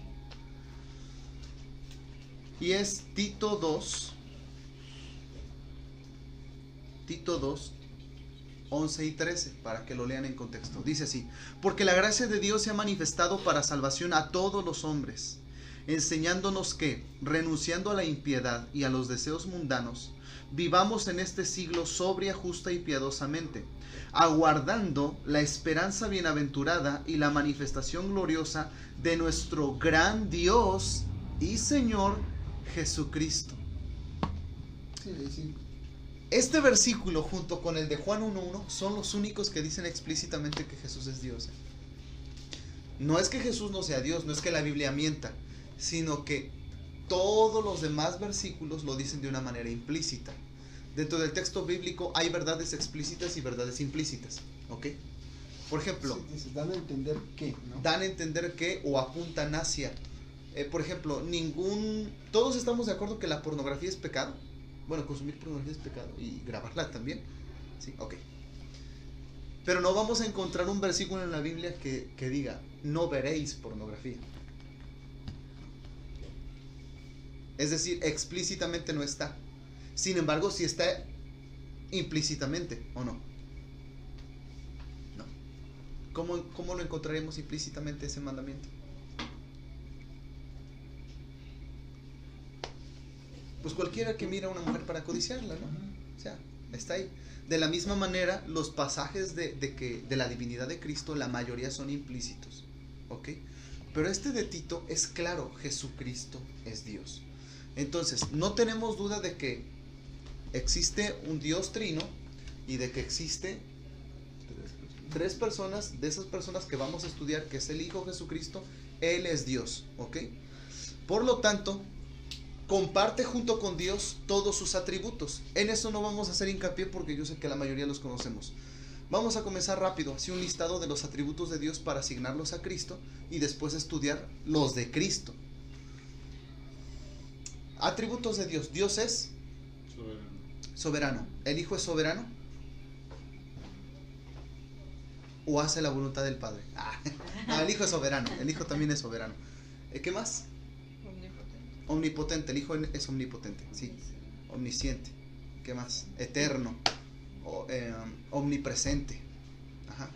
Y es Tito 2, 11 y 13, para que lo lean en contexto. Dice así: porque la gracia de Dios se ha manifestado para salvación a todos los hombres, enseñándonos que, renunciando a la impiedad y a los deseos mundanos, vivamos en este siglo sobria, justa y piadosamente, aguardando la esperanza bienaventurada y la manifestación gloriosa de nuestro gran Dios y Señor Jesucristo. Sí. Este versículo junto con el de Juan 1:1 son los únicos que dicen explícitamente que Jesús es Dios. No es que Jesús no sea Dios, no es que la Biblia mienta, sino que todos los demás versículos lo dicen de una manera implícita. Dentro del texto bíblico hay verdades explícitas y verdades implícitas, ¿ok? Por ejemplo, Sí, dan a entender que, ¿no? dan a entender que o apuntan hacia. Por ejemplo, todos estamos de acuerdo que la pornografía es pecado. Bueno, consumir pornografía es pecado y grabarla también. Sí, ok. Pero no vamos a encontrar un versículo en la Biblia que diga: no veréis pornografía. Es decir, explícitamente no está. Sin embargo, sí está implícitamente, ¿o no? No. ¿Cómo lo encontraremos implícitamente ese mandamiento? Pues cualquiera que mira a una mujer para codiciarla, ¿no? O sea, está ahí. De la misma manera, los pasajes de la divinidad de Cristo, la mayoría son implícitos, ¿ok? Pero este de Tito es claro, Jesucristo es Dios. Entonces, no tenemos duda de que existe un Dios trino y de que existe tres personas, de esas personas que vamos a estudiar, que es el Hijo Jesucristo, Él es Dios, ¿ok? Por lo tanto, comparte junto con Dios todos sus atributos. En eso no vamos a hacer hincapié porque yo sé que la mayoría los conocemos. Vamos a comenzar rápido, así un listado de los atributos de Dios para asignarlos a Cristo y después estudiar los de Cristo. Atributos de Dios. Dios es soberano. ¿El Hijo es soberano? ¿O hace la voluntad del Padre? No, el Hijo es soberano. El Hijo también es soberano. ¿Qué más? Omnipotente. El Hijo es omnipotente, sí. Omnisciente. ¿Qué más? Eterno. Omnipresente. Ajá.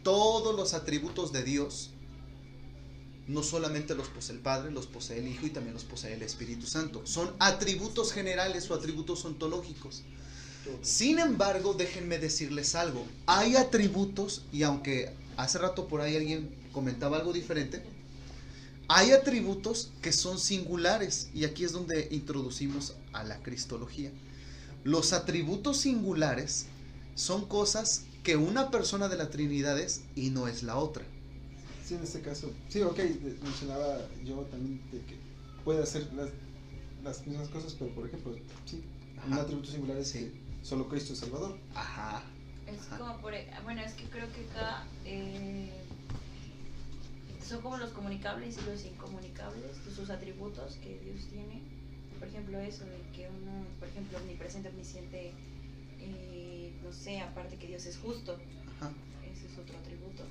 Todos los atributos de Dios no solamente los posee el Padre, los posee el Hijo y también los posee el Espíritu Santo. Son atributos generales o atributos ontológicos. Sin embargo, déjenme decirles algo. Hay atributos, y aunque hace rato por ahí alguien comentaba algo diferente, hay atributos que son singulares, y aquí es donde introducimos a la cristología. Los atributos singulares son cosas que una persona de la Trinidad es y no es la otra. Sí, en este caso, sí, ok, mencionaba yo también de que puede hacer las mismas cosas, pero por ejemplo, sí, un atributo singular es que solo Cristo es Salvador. Ajá. Es como bueno, es que creo que acá son como los comunicables y los incomunicables, sus atributos que Dios tiene. Por ejemplo, eso de que uno, por ejemplo, omnipresente, omnisciente, no sé, aparte que Dios es justo. Ajá. Ese es otro atributo.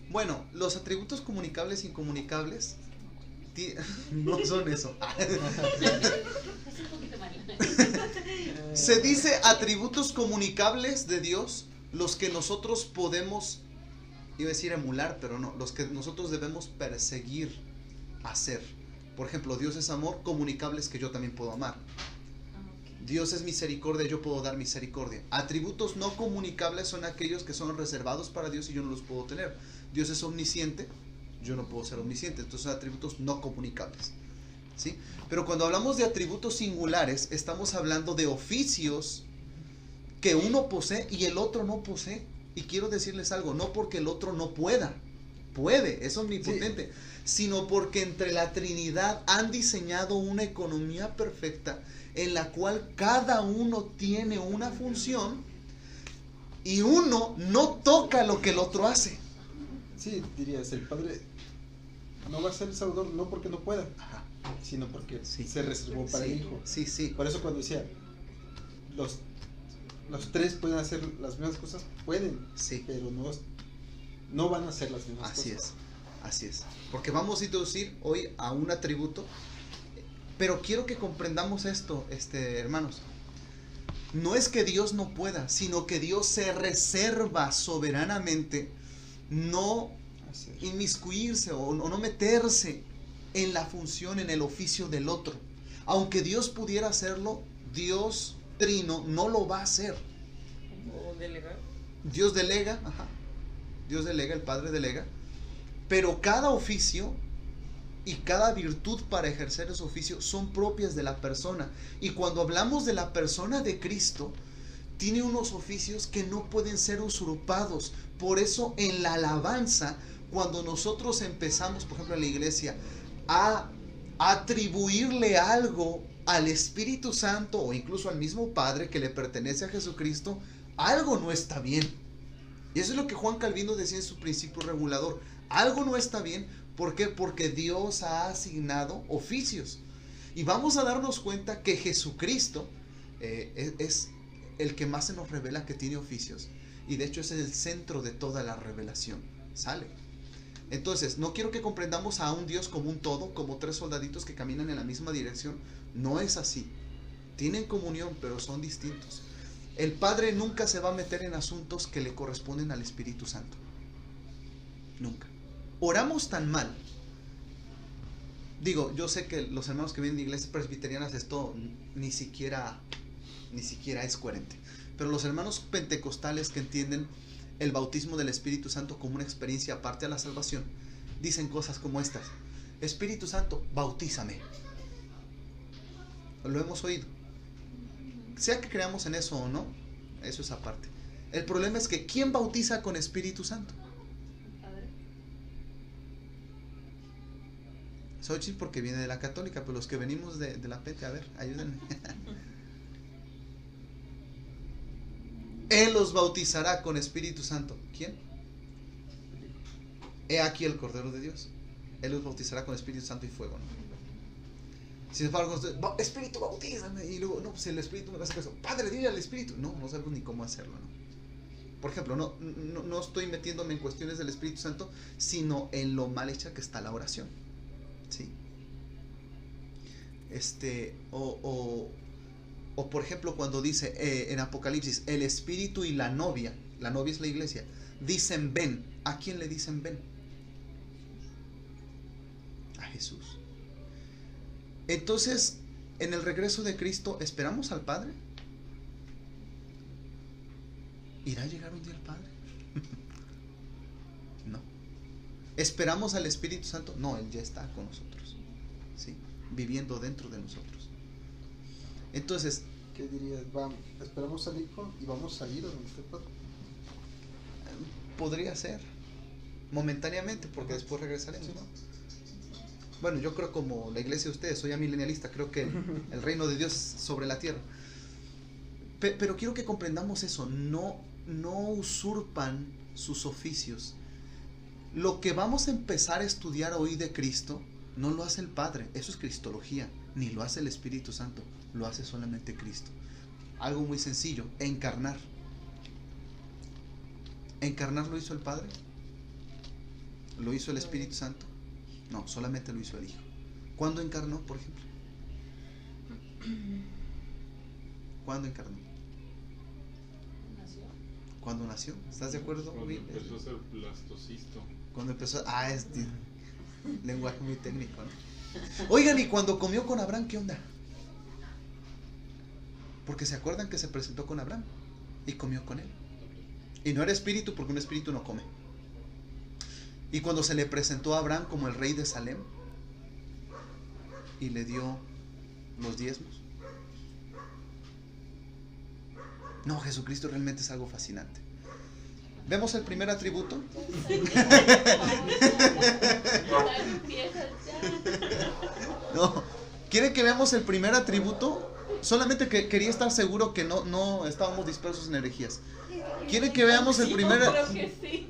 Bueno, los atributos comunicables e incomunicables no son eso. Es un poquito mal. Se dice atributos comunicables de Dios, los que nosotros podemos, iba a decir emular, pero no, los que nosotros debemos perseguir, hacer. Por ejemplo, Dios es amor, comunicables que yo también puedo amar. Dios es misericordia, yo puedo dar misericordia. Atributos no comunicables son aquellos que son reservados para Dios y yo no los puedo tener. Dios es omnisciente, yo no puedo ser omnisciente. Entonces son atributos no comunicables, ¿sí? Pero cuando hablamos de atributos singulares, estamos hablando de oficios que uno posee y el otro no posee. Y quiero decirles algo, no porque el otro no pueda, puede, es omnipotente, sino porque entre la Trinidad han diseñado una economía perfecta en la cual cada uno tiene una función y uno no toca lo que el otro hace. Sí, dirías, el Padre no va a ser el Salvador no porque no pueda, Ajá. sino porque Sí. se reservó para el Hijo. Sí, sí. Por eso cuando decía, los tres pueden hacer las mismas cosas, pueden, Sí. pero no van a hacer las mismas Así cosas. es, así es. Porque vamos a introducir hoy a un atributo, pero quiero que comprendamos esto, hermanos. No es que Dios no pueda, sino que Dios se reserva soberanamente no inmiscuirse o no meterse en la función, en el oficio del otro. Aunque Dios pudiera hacerlo, Dios trino no lo va a hacer. ¿O delegar? Dios delega, ajá. Dios delega, el Padre delega, pero cada oficio y cada virtud para ejercer ese oficio son propias de la persona. Y cuando hablamos de la persona de Cristo, tiene unos oficios que no pueden ser usurpados. Por eso en la alabanza, cuando nosotros empezamos, por ejemplo en la iglesia, a atribuirle algo al Espíritu Santo o incluso al mismo Padre que le pertenece a Jesucristo, algo no está bien. Y eso es lo que Juan Calvino decía en su principio regulador. Algo no está bien. ¿Por qué? Porque Dios ha asignado oficios. Y vamos a darnos cuenta que Jesucristo es el que más se nos revela que tiene oficios. Y de hecho es el centro de toda la revelación. ¿Sale? Entonces, no quiero que comprendamos a un Dios como un todo, como tres soldaditos que caminan en la misma dirección. No es así. Tienen comunión, pero son distintos. El Padre nunca se va a meter en asuntos que le corresponden al Espíritu Santo. Nunca. Oramos tan mal. Digo, yo sé que los hermanos que vienen de iglesias presbiterianas esto ni siquiera es coherente. Pero los hermanos pentecostales que entienden el bautismo del Espíritu Santo como una experiencia aparte a la salvación, dicen cosas como estas: Espíritu Santo, bautízame. Lo hemos oído. Sea que creamos en eso o no, eso es aparte. El problema es que ¿quién bautiza con Espíritu Santo? Padre. Xochitl porque viene de la católica, pero los que venimos de la Pente, a ver, ayúdenme. Él los bautizará con Espíritu Santo. ¿Quién? He aquí el Cordero de Dios. Él los bautizará con Espíritu Santo y fuego, ¿no? Sin embargo, Espíritu, bautízame. Y luego, no, pues el Espíritu me va a hacer eso. Padre, dile al Espíritu. No sabemos ni cómo hacerlo, ¿no? Por ejemplo, no estoy metiéndome en cuestiones del Espíritu Santo, sino en lo mal hecha que está la oración. ¿Sí? O por ejemplo, cuando dice en Apocalipsis, el Espíritu y la novia es la iglesia, dicen ven. ¿A quién le dicen ven? A Jesús. Entonces, en el regreso de Cristo, ¿esperamos al Padre? ¿Irá a llegar un día el Padre? No. ¿Esperamos al Espíritu Santo? No, Él ya está con nosotros, ¿sí? Viviendo dentro de nosotros. Entonces, ¿qué dirías? Esperamos al Hijo y vamos a salir a donde esté el Padre. Podría ser momentáneamente, porque después regresaremos, ¿no? Bueno, yo creo como la iglesia de ustedes, soy amilenialista, creo que el reino de Dios es sobre la tierra. Pero quiero que comprendamos eso, no usurpan sus oficios. Lo que vamos a empezar a estudiar hoy de Cristo, no lo hace el Padre, eso es cristología, ni lo hace el Espíritu Santo, lo hace solamente Cristo. Algo muy sencillo, encarnar. ¿Encarnar lo hizo el Padre? ¿Lo hizo el Espíritu Santo? No, solamente lo hizo el Hijo. ¿Cuándo encarnó, por ejemplo? ¿Cuándo encarnó? Nació. ¿Cuándo nació? ¿Estás de acuerdo? Cuando empezó a ser blastocisto. Cuando empezó... lenguaje muy técnico, ¿no? Oigan, ¿y cuando comió con Abraham, qué onda? Porque se acuerdan que se presentó con Abraham y comió con él. Y no era espíritu, porque un espíritu no come. Y cuando se le presentó a Abraham como el rey de Salem y le dio los diezmos. No, Jesucristo realmente es algo fascinante. ¿Vemos el primer atributo? No. ¿Quieren que veamos el primer atributo? Solamente que quería estar seguro que no estábamos dispersos en herejías. ¿Quieren que veamos el primer? Yo creo que sí.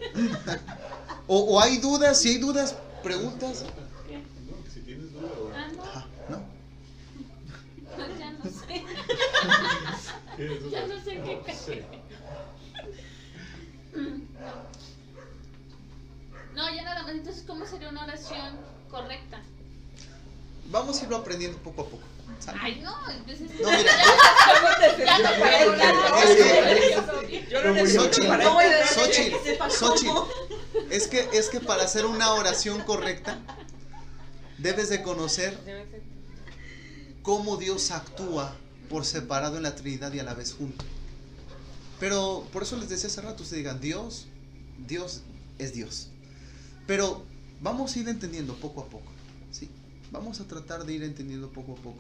¿O hay dudas? Si hay dudas, preguntas. No, si tienes duda o... No. Ajá, ¿no? Ya no sé. ¿Tienes duda? Ya no sé qué sé. No, ya nada más. Entonces, ¿cómo sería una oración correcta? Vamos a irlo aprendiendo poco a poco. ¿Sale? Ay, no, entonces... No, mira, Ya no puedo hablar. Yo no Xochitl, para Xochitl, es que para hacer una oración correcta debes de conocer cómo Dios actúa por separado en la Trinidad y a la vez junto. Pero por eso les decía hace rato, ustedes digan, Dios es Dios. Pero vamos a ir entendiendo poco a poco, ¿sí? Vamos a tratar de ir entendiendo poco a poco.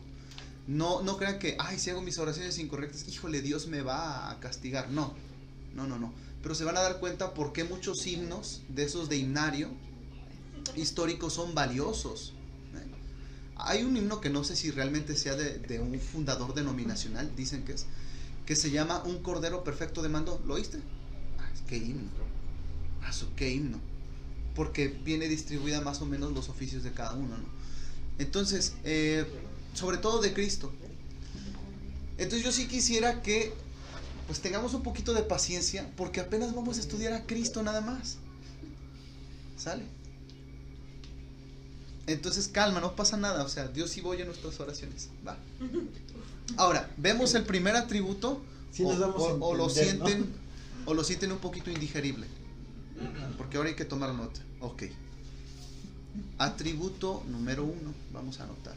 No crean que, si hago mis oraciones incorrectas, híjole, Dios me va a castigar. No. Pero se van a dar cuenta por qué muchos himnos de esos de himnario históricos son valiosos. Hay un himno que no sé si realmente sea de un fundador denominacional, dicen que se llama Un Cordero Perfecto de Mando. ¿Lo oíste? ¿Qué himno? ¿Qué himno? Porque viene distribuida más o menos los oficios de cada uno, ¿no? Entonces, sobre todo de Cristo. Entonces yo sí quisiera que pues tengamos un poquito de paciencia, porque apenas vamos a estudiar a Cristo nada más. ¿Sale? Entonces calma, no pasa nada, o sea, Dios sí oye nuestras oraciones. Va. Ahora, ¿vemos el primer atributo? Sí nos damos a o lo entender, sienten, ¿no? o lo sienten un poquito indigerible. Porque ahora hay que tomar nota. Ok. Atributo número 1. Vamos a anotar.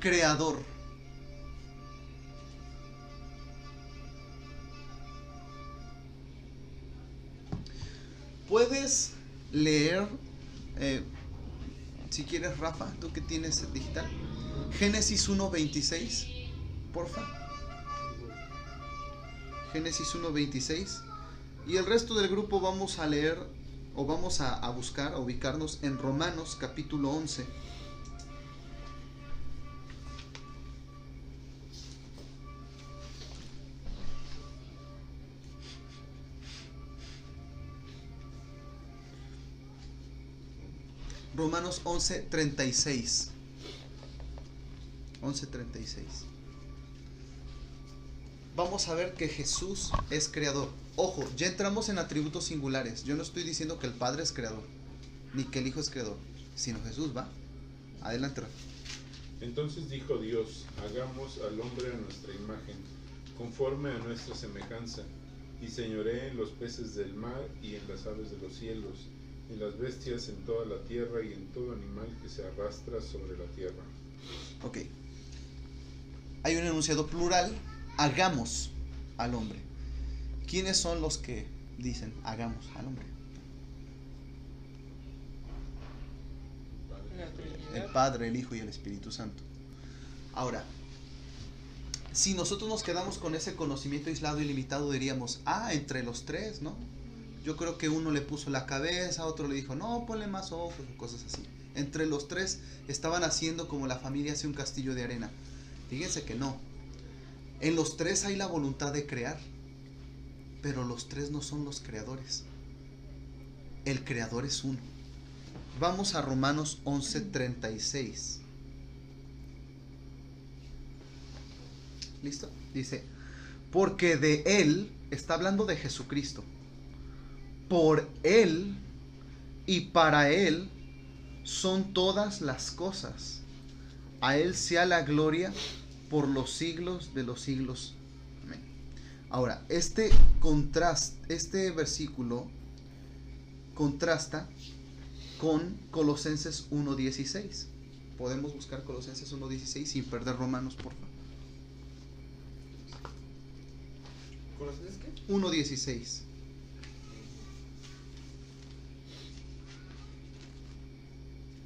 Creador. ¿Puedes leer, si quieres, Rafa, tú que tienes digital, Génesis 1:26, porfa? Génesis 1:26. Y el resto del grupo vamos a leer, o vamos a buscar, a ubicarnos en Romanos capítulo 11. Romanos 11:36. 11:36. Vamos a ver que Jesús es creador. Ojo, ya entramos en atributos singulares. Yo no estoy diciendo que el Padre es creador, ni que el Hijo es creador, sino Jesús, ¿va? Adelante, Rafa. Entonces dijo Dios, hagamos al hombre a nuestra imagen, conforme a nuestra semejanza, y señoree en los peces del mar y en las aves de los cielos, en las bestias, en toda la tierra y en todo animal que se arrastra sobre la tierra. Ok. Hay un enunciado plural, hagamos al hombre. ¿Quiénes son los que dicen hagamos al hombre? El Padre, el Hijo y el Espíritu Santo. Ahora, si nosotros nos quedamos con ese conocimiento aislado y limitado, diríamos, entre los tres, ¿no? Yo creo que uno le puso la cabeza, otro le dijo, no, ponle más ojos, o cosas así. Entre los tres estaban haciendo como la familia hace un castillo de arena. Fíjense que no. En los tres hay la voluntad de crear, pero los tres no son los creadores. El creador es uno. Vamos a Romanos 11:36. ¿Listo? Dice, porque de Él, está hablando de Jesucristo, por Él y para Él son todas las cosas. A Él sea la gloria por los siglos de los siglos. Amén. Ahora, este versículo contrasta con Colosenses 1:16. Podemos buscar Colosenses 1:16 sin perder Romanos, por favor. ¿Colosenses qué? 1:16.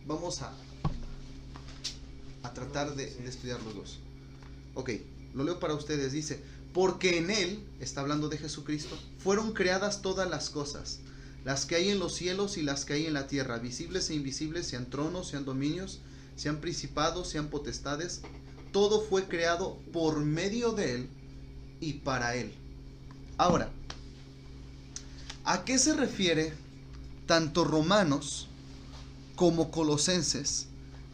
Vamos a tratar de estudiar los dos. Ok, lo leo para ustedes. Dice, porque en Él, está hablando de Jesucristo, fueron creadas todas las cosas, las que hay en los cielos y las que hay en la tierra, visibles e invisibles, sean tronos, sean dominios, sean principados, sean potestades. Todo fue creado por medio de Él y para Él. Ahora, ¿a qué se refiere tanto Romanos como Colosenses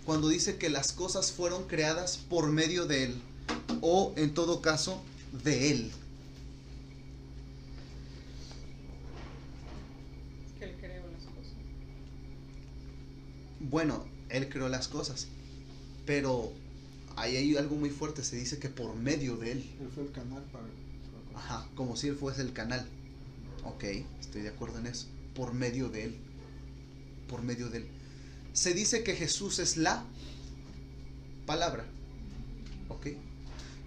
cuando dice que las cosas fueron creadas por medio de Él, o en todo caso de Él? Es que Él creó las cosas. Bueno, Él creó las cosas, pero ahí hay algo muy fuerte, se dice que por medio de Él. Él fue el canal para... Ajá, como si Él fuese el canal. Ok, estoy de acuerdo en eso. Por medio de Él. Por medio de Él. Se dice que Jesús es la palabra. Ok.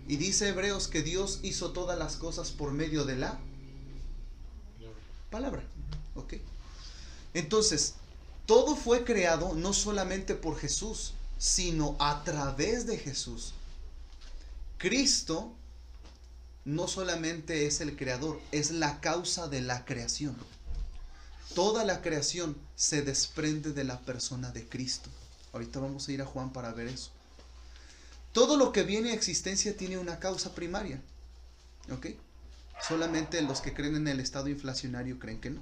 Y dice Hebreos que Dios hizo todas las cosas por medio de la palabra. Ok. Entonces, todo fue creado no solamente por Jesús, sino a través de Jesús. Cristo no solamente es el creador, es la causa de la creación. Toda la creación se desprende de la persona de Cristo. Ahorita vamos a ir a Juan para ver eso. Todo lo que viene a existencia tiene una causa primaria. ¿Ok? Solamente los que creen en el estado inflacionario creen que no.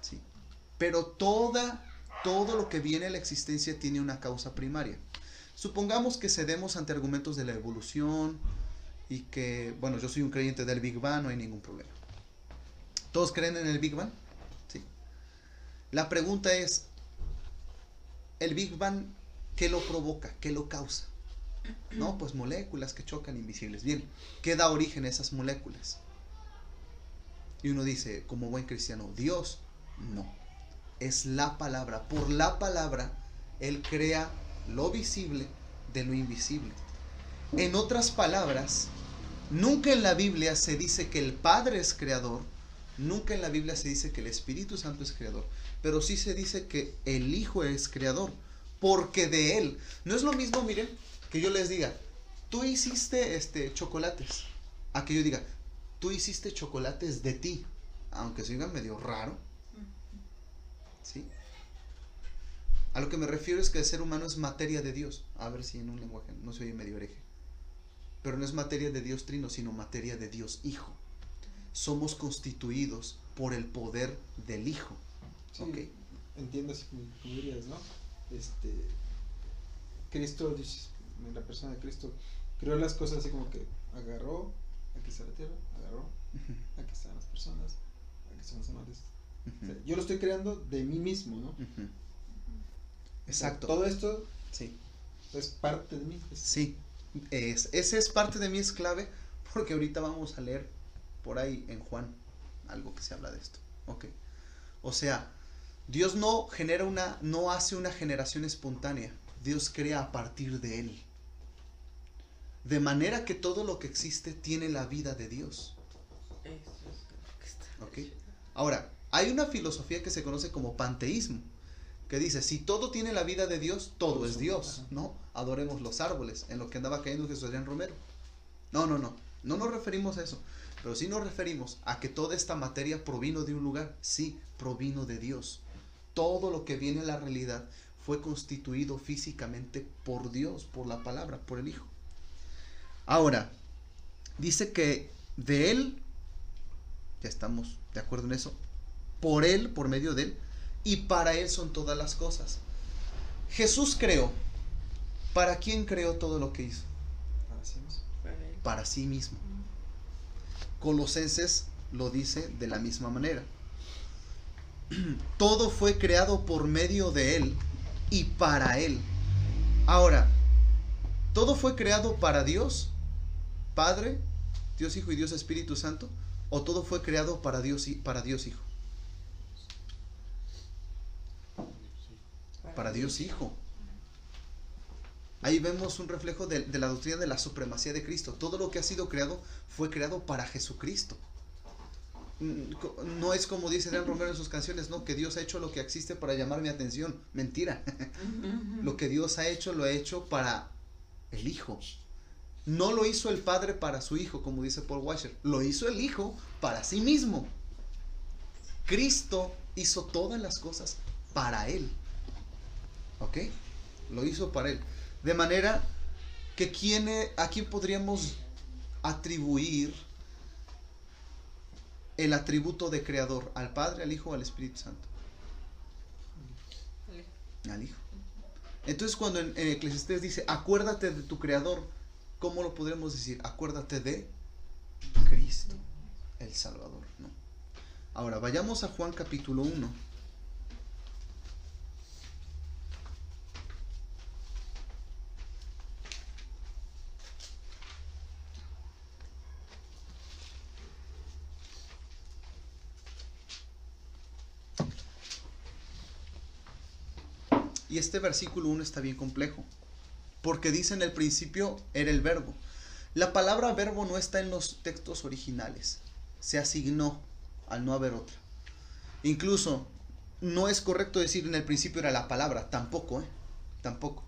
Sí. Pero todo lo que viene a la existencia tiene una causa primaria. Supongamos que cedemos ante argumentos de la evolución y que, bueno, yo soy un creyente del Big Bang, no hay ningún problema. ¿Todos creen en el Big Bang? Sí. La pregunta es, ¿el Big Bang qué lo provoca? ¿Qué lo causa? No, pues moléculas que chocan invisibles. Bien, ¿qué da origen a esas moléculas? Y uno dice, como buen cristiano, Dios, no. Es la palabra. Por la palabra, Él crea lo visible de lo invisible. En otras palabras, nunca en la Biblia se dice que el Padre es creador, nunca en la Biblia se dice que el Espíritu Santo es creador, pero sí se dice que el Hijo es creador, porque de Él. No es lo mismo, miren, que yo les diga, tú hiciste chocolates, a que yo diga, tú hiciste chocolates de ti, aunque se oiga medio raro, ¿sí? A lo que me refiero es que el ser humano es materia de Dios. A ver si en un lenguaje no se oye medio hereje. Pero no es materia de Dios Trino, sino materia de Dios Hijo. Somos constituidos por el poder del Hijo. Sí, ¿Ok? entiendo así como dirías, ¿no? Cristo, la persona de Cristo, creó las cosas así como que agarró, aquí está la tierra, agarró, aquí están las personas, aquí están los animales. O sea, yo lo estoy creando de mí mismo, ¿no? Exacto. O sea, todo esto Sí. es parte de mí. Sí. Ese es parte de mí, es clave, porque ahorita vamos a leer por ahí en Juan algo que se habla de esto. Ok. O sea, Dios no hace una generación espontánea. Dios crea a partir de Él. De manera que todo lo que existe tiene la vida de Dios. Eso es lo que está ¿Ok? diciendo. Ahora, hay una filosofía que se conoce como panteísmo, que dice, si todo tiene la vida de Dios, todo es Dios, ¿no? Adoremos los árboles, en lo que andaba cayendo Jesús Adrián Romero. No nos referimos a eso, pero sí nos referimos a que toda esta materia provino de un lugar, sí, provino de Dios. Todo lo que viene a la realidad fue constituido físicamente por Dios, por la palabra, por el Hijo. Ahora, dice que de Él, ya estamos de acuerdo en eso, por Él, por medio de Él, y para Él son todas las cosas. Jesús creó. ¿Para quién creó todo lo que hizo? Para sí mismo. Para él. Para sí mismo. Colosenses lo dice de la misma manera. Todo fue creado por medio de Él y para Él. Ahora, ¿todo fue creado para Dios, Padre, Dios Hijo y Dios Espíritu Santo? ¿O todo fue creado para Dios Hijo? Para Dios Hijo. Ahí vemos un reflejo de la doctrina de la supremacía de Cristo. Todo lo que ha sido creado fue creado para Jesucristo. No es como dice Dan Romero en sus canciones, no, que Dios ha hecho lo que existe para llamar mi atención. Mentira. Lo que Dios ha hecho, lo ha hecho para el Hijo. No lo hizo el Padre para su Hijo, como dice Paul Washer. Lo hizo el Hijo para sí mismo. Cristo hizo todas las cosas para Él. ¿Ok? Lo hizo para Él. De manera que ¿a quién podríamos atribuir el atributo de creador? ¿Al Padre, al Hijo o al Espíritu Santo? Al Hijo. Entonces cuando en Eclesiastés dice, acuérdate de tu creador, ¿cómo lo podremos decir? Acuérdate de Cristo, el Salvador, ¿no? Ahora, vayamos a Juan capítulo 1. Y este versículo 1 está bien complejo, porque dice en el principio era el verbo. La palabra verbo no está en los textos originales, se asignó al no haber otra. Incluso no es correcto decir en el principio era la palabra, tampoco, tampoco.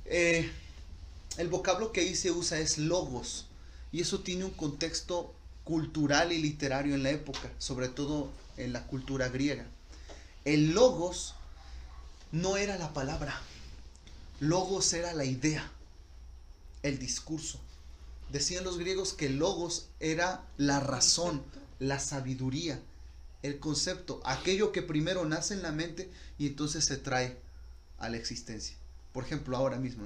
El vocablo que ahí se usa es logos, y eso tiene un contexto cultural y literario en la época, sobre todo en la cultura griega. El logos no era la palabra, logos era la idea, el discurso. Decían los griegos que logos era la razón, la sabiduría, el concepto, aquello que primero nace en la mente y entonces se trae a la existencia. Por ejemplo, ahora mismo,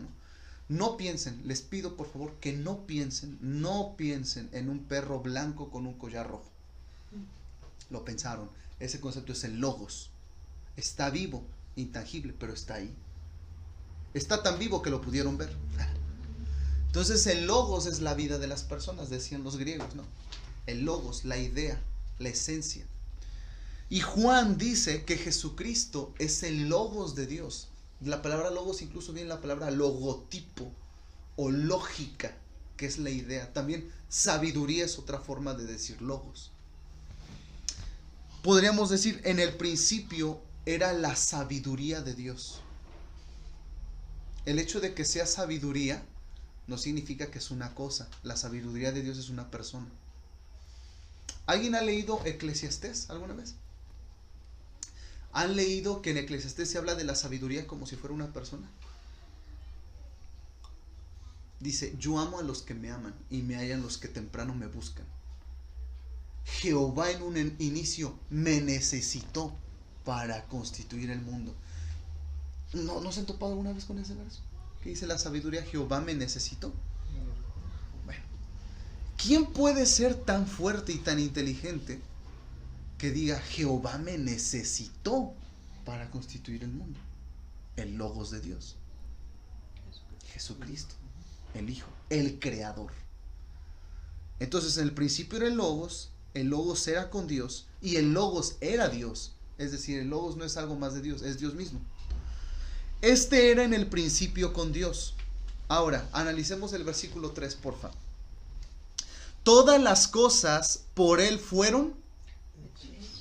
no piensen, les pido por favor que no piensen en un perro blanco con un collar rojo. Lo pensaron, ese concepto es el logos. Está vivo, intangible, pero está ahí. Está tan vivo que lo pudieron ver. Entonces el logos es la vida de las personas, decían los griegos, ¿no? El logos, la idea, la esencia. Y Juan dice que Jesucristo es el logos de Dios. La palabra logos incluso viene la palabra logotipo o lógica, que es la idea. También sabiduría es otra forma de decir logos. Podríamos decir, en el principio era la sabiduría de Dios. El hecho de que sea sabiduría no significa que es una cosa. La sabiduría de Dios es una persona. ¿Alguien ha leído Eclesiastés alguna vez? ¿Han leído que en Eclesiastés se habla de la sabiduría como si fuera una persona? Dice, yo amo a los que me aman y me hallan los que temprano me buscan. Jehová en un inicio me necesitó para constituir el mundo. ¿No se han topado alguna vez con ese verso? ¿Qué dice la sabiduría? Jehová me necesitó. Bueno, ¿quién puede ser tan fuerte y tan inteligente que diga Jehová me necesitó para constituir el mundo? El logos de Dios. Jesucristo, el Hijo, el Creador. Entonces en el principio era el logos era con Dios y el logos era Dios. Es decir, el logos no es algo más de Dios, es Dios mismo. Este era en el principio con Dios. Ahora, analicemos el versículo 3, porfa. Todas las cosas por Él fueron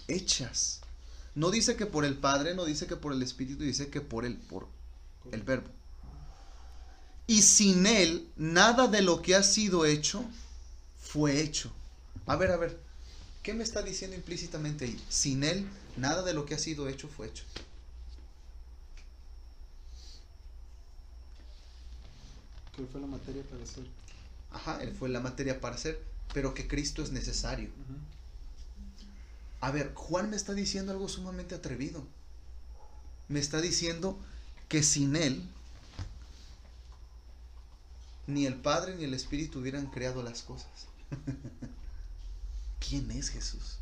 hechas. No dice que por el Padre, no dice que por el Espíritu, dice que por el Verbo. Y sin Él, nada de lo que ha sido hecho, fue hecho. A ver, ¿qué me está diciendo implícitamente ahí? Sin Él, nada de lo que ha sido hecho, fue hecho. Que fue la materia para hacer. Ajá, Él fue la materia para hacer, pero que Cristo es necesario. A ver, Juan me está diciendo algo sumamente atrevido. Me está diciendo que sin Él, ni el Padre ni el Espíritu hubieran creado las cosas. ¿Quién es Jesús?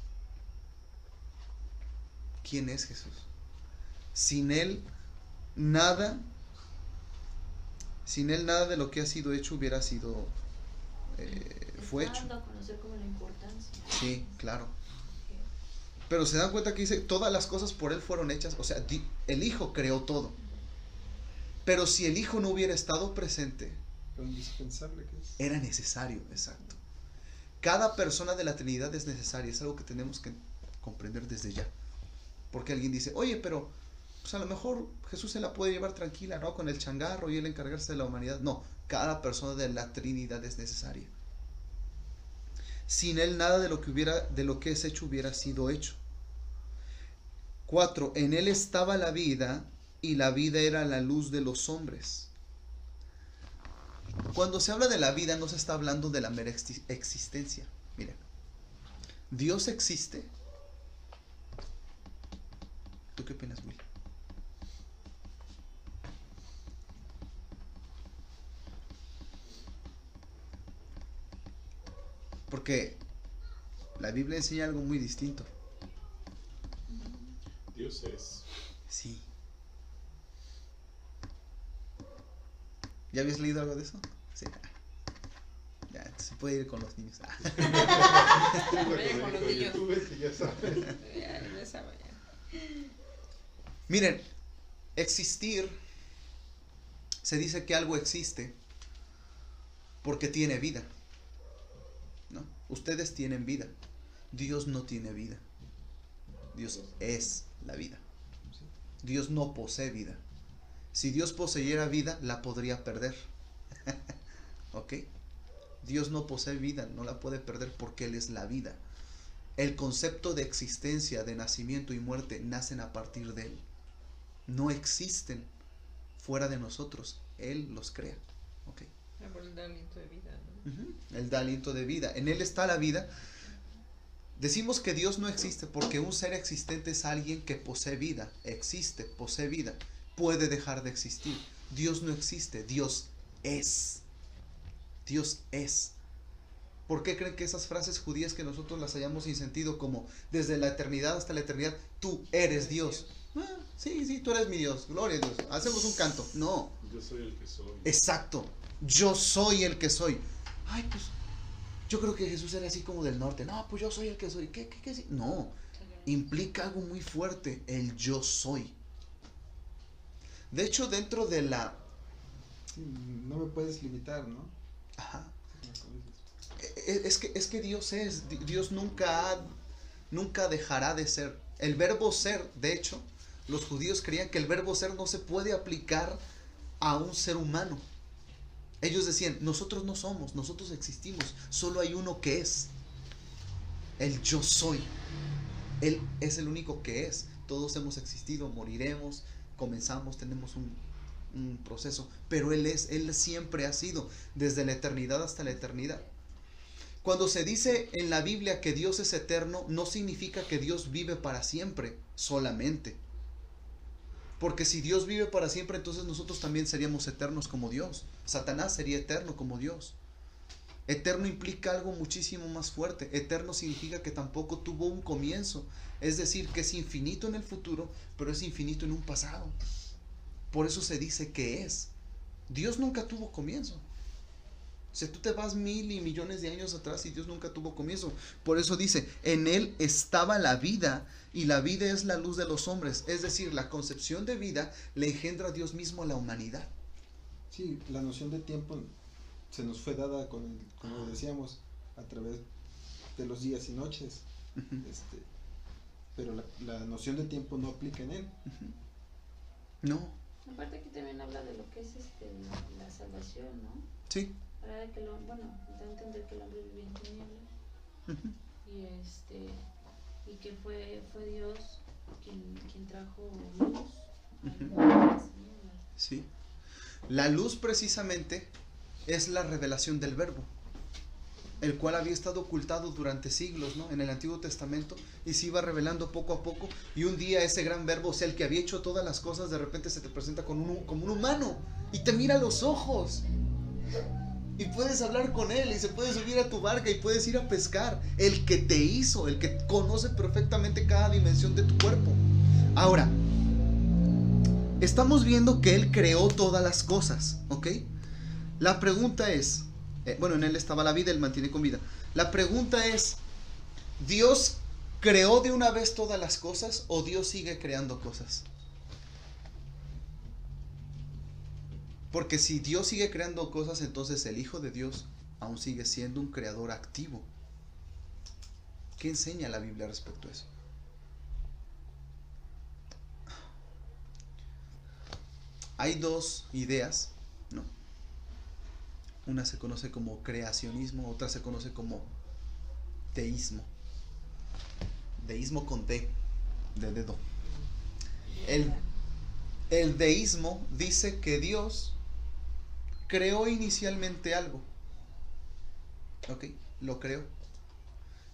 ¿Quién es Jesús? Sin Él, nada de lo que ha sido hecho hubiera sido, fue hecho. Dando a conocer como la importancia. Sí, claro. Pero se dan cuenta que dice, todas las cosas por Él fueron hechas. O sea, el Hijo creó todo. Pero si el Hijo no hubiera estado presente, Lo indispensable que es. era necesario, exacto. Cada persona de la Trinidad es necesaria, es algo que tenemos que comprender desde ya. Porque alguien dice, oye, pero pues a lo mejor Jesús se la puede llevar tranquila, ¿no? Con el changarro y Él encargarse de la humanidad. No, cada persona de la Trinidad es necesaria. Sin Él nada de lo que es hecho hubiera sido hecho. 4. En Él estaba la vida y la vida era la luz de los hombres. Cuando se habla de la vida no se está hablando de la mera existencia. Miren, Dios existe. ¿Tú qué opinas, Will? Porque la Biblia enseña algo muy distinto. Dios es. Sí. ¿Ya habías leído algo de eso? Sí. Ya, se puede ir con los niños. Vaya con los niños. Tú ves que ya sabes. Ya sabe, ya. Miren, existir, se dice que algo existe porque tiene vida, ¿no? Ustedes tienen vida, Dios no tiene vida, Dios es la vida, Dios no posee vida. Si Dios poseyera vida, la podría perder. ¿Ok? Dios no posee vida, no la puede perder porque Él es la vida. El concepto de existencia, de nacimiento y muerte nacen a partir de Él. No existen fuera de nosotros. Él los crea. ¿Ok? Por el aliento de vida, ¿no? Él da aliento de vida. En Él está la vida. Decimos que Dios no existe porque un ser existente es alguien que posee vida. Existe, posee vida. Puede dejar de existir. Dios no existe. Dios es. Dios es. ¿Por qué creen que esas frases judías que nosotros las hallamos sin sentido como desde la eternidad hasta la eternidad, tú eres Dios? Sí, tú eres mi Dios, gloria a Dios, hacemos un canto. No, Yo soy el que soy. exacto, yo soy el que soy. Ay, pues, yo creo que Jesús era así como del norte. No, pues yo soy el que soy. ¿Qué sí? No, implica algo muy fuerte, el yo soy. De hecho, dentro de la... Sí, no me puedes limitar, ¿no? Ajá. Es que Dios nunca dejará de ser. El verbo ser, de hecho, los judíos creían que el verbo ser no se puede aplicar a un ser humano. Ellos decían, nosotros no somos, nosotros existimos, solo hay uno que es. El yo soy. Él es el único que es. Todos hemos existido, moriremos, comenzamos, tenemos un proceso, pero Él siempre ha sido, desde la eternidad hasta la eternidad. Cuando se dice en la Biblia que Dios es eterno, no significa que Dios vive para siempre solamente. Porque si Dios vive para siempre, entonces nosotros también seríamos eternos como Dios. Satanás sería eterno como Dios. Eterno implica algo muchísimo más fuerte. Eterno significa que tampoco tuvo un comienzo. Es decir, que es infinito en el futuro, pero es infinito en un pasado. Por eso se dice que es. Dios nunca tuvo comienzo. O sea, tú te vas 1000 y millones de años atrás y Dios nunca tuvo comienzo. Por eso dice, en Él estaba la vida y la vida es la luz de los hombres. Es decir, la concepción de vida le engendra a Dios mismo a la humanidad. Sí, la noción de tiempo se nos fue dada, como decíamos, a través de los días y noches. Pero la noción de tiempo no aplica en Él. No. Aparte aquí también habla de lo que es la salvación, ¿no? Sí. Para que da a entender que el hombre vivía en tinieblas. Y que fue Dios quien trajo luz. Sí. La luz precisamente es la revelación del verbo, el cual había estado ocultado durante siglos, ¿no? En el Antiguo Testamento, y se iba revelando poco a poco, y un día ese gran verbo, o sea, el que había hecho todas las cosas, de repente se te presenta como un humano, y te mira a los ojos, y puedes hablar con él, y se puede subir a tu barca, y puedes ir a pescar. El que te hizo, el que conoce perfectamente cada dimensión de tu cuerpo. Ahora, estamos viendo que él creó todas las cosas, ¿ok? La pregunta es, en él estaba la vida, él mantiene con vida. La pregunta es, ¿Dios creó de una vez todas las cosas o Dios sigue creando cosas? Porque si Dios sigue creando cosas, entonces el Hijo de Dios aún sigue siendo un creador activo. ¿Qué enseña la Biblia respecto a eso? Hay dos ideas, ¿no? Una se conoce como creacionismo, otra se conoce como deísmo. Deísmo con D, de dedo. El deísmo dice que Dios creó inicialmente algo. ¿Ok? Lo creó.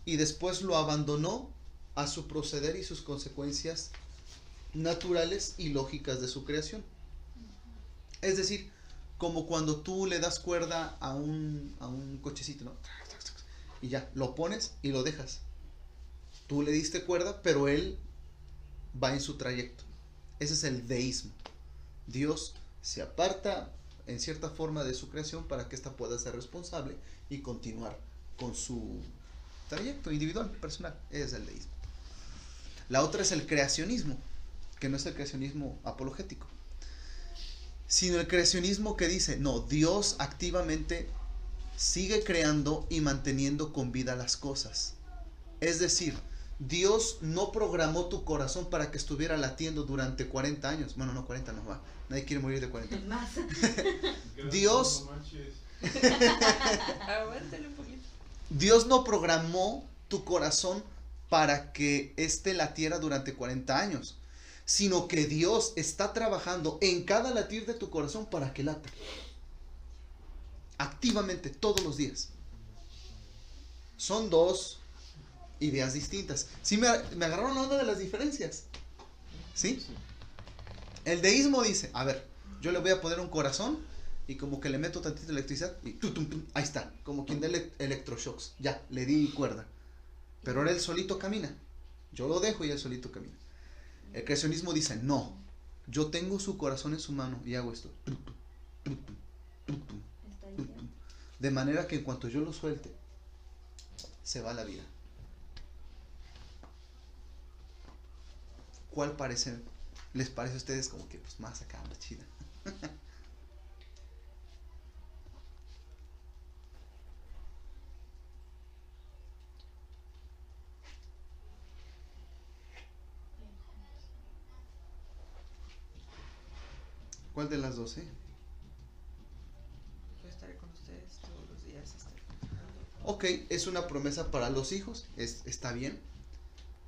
Y después lo abandonó a su proceder y sus consecuencias naturales y lógicas de su creación. Es decir, como cuando tú le das cuerda a un cochecito, ¿no? Y ya, lo pones y lo dejas. Tú le diste cuerda, pero él va en su trayecto. Ese es el deísmo. Dios se aparta en cierta forma de su creación para que ésta pueda ser responsable y continuar con su trayecto individual, personal. Ese es el deísmo. La otra es el creacionismo, que no es el creacionismo apologético, sino el creacionismo que dice, no, Dios activamente sigue creando y manteniendo con vida las cosas. Es decir, Dios no programó tu corazón para que estuviera latiendo durante 40 años. Bueno, no, 40 no va. Nadie quiere morir de 40. Más. Dios... Aguántale un poquito. Dios no programó tu corazón para que éste latiera durante 40 años, sino que Dios está trabajando en cada latir de tu corazón para que lata. Activamente, todos los días. Son dos ideas distintas. ¿Sí me agarraron la onda de las diferencias? ¿Sí? El deísmo dice, a ver, yo le voy a poner un corazón y como que le meto tantita electricidad y ahí está, como quien da electroshocks. Ya, le di cuerda. Pero ahora él solito camina. Yo lo dejo y él solito camina. El creacionismo dice, no, yo tengo su corazón en su mano y hago esto. De manera que en cuanto yo lo suelte, se va la vida. ¿Cuál les parece a ustedes como que pues, más acá, más chida? ¿Cuál de las dos, Yo estaré con ustedes todos los días. Ok, es una promesa para los hijos, está bien.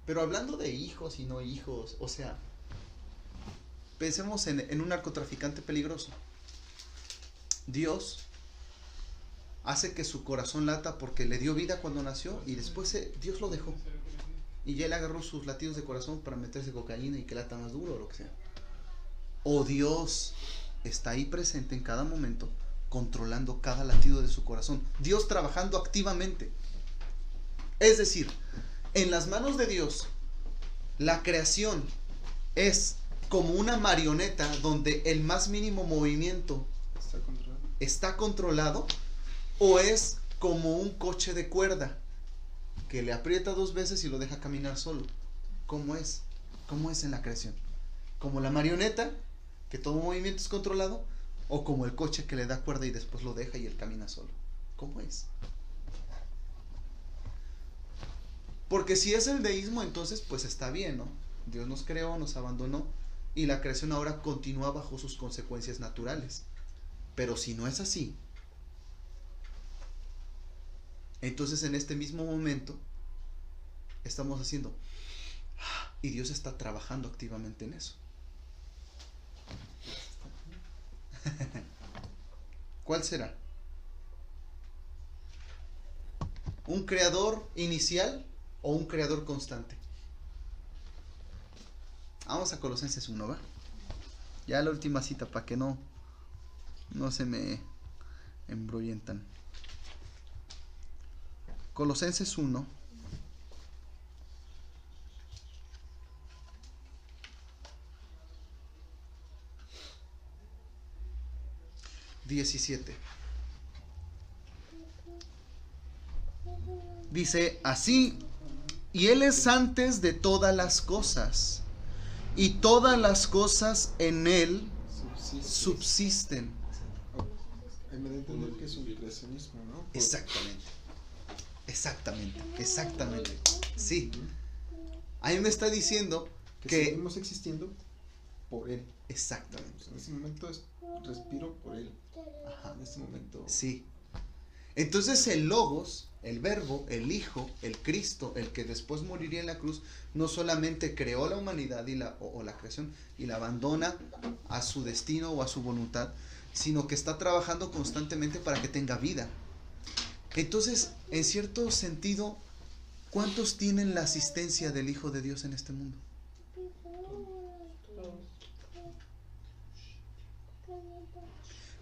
Pero hablando de hijos y no hijos, o sea, pensemos en un narcotraficante peligroso. Dios hace que su corazón lata porque le dio vida cuando nació y después Dios lo dejó. Y ya él agarró sus latidos de corazón para meterse cocaína y que lata más duro o lo que sea. O Dios está ahí presente en cada momento, controlando cada latido de su corazón. Dios trabajando activamente. Es decir, en las manos de Dios, la creación es como una marioneta donde el más mínimo movimiento está controlado, o es como un coche de cuerda que le aprieta 2 veces y lo deja caminar solo. ¿Cómo es? ¿Cómo es en la creación? ¿Como la marioneta, que todo movimiento es controlado? ¿O como el coche que le da cuerda y después lo deja y él camina solo? ¿Cómo es? Porque si es el deísmo, entonces pues está bien, ¿no? Dios nos creó, nos abandonó y la creación ahora continúa bajo sus consecuencias naturales. Pero si no es así, entonces en este mismo momento estamos haciendo y Dios está trabajando activamente en eso. ¿Cuál será? ¿Un creador inicial o un creador constante? Vamos a Colosenses 1, ¿va? Ya la última cita para que no se me embrollen tan. Colosenses 1. Dice así: y Él es antes de todas las cosas, y todas las cosas en Él subsisten. Ahí me da a entender que es un creacionismo, ¿no? Exactamente. Sí. Ahí me está diciendo que seguimos existiendo por Él. Exactamente. En ese momento respiro por Él. Ajá. En ese momento. Sí. Entonces el Logos, el Verbo, el Hijo, el Cristo, el que después moriría en la cruz, no solamente creó la humanidad o la creación y la abandona a su destino o a su voluntad, sino que está trabajando constantemente para que tenga vida. Entonces, en cierto sentido, ¿cuántos tienen la asistencia del Hijo de Dios en este mundo?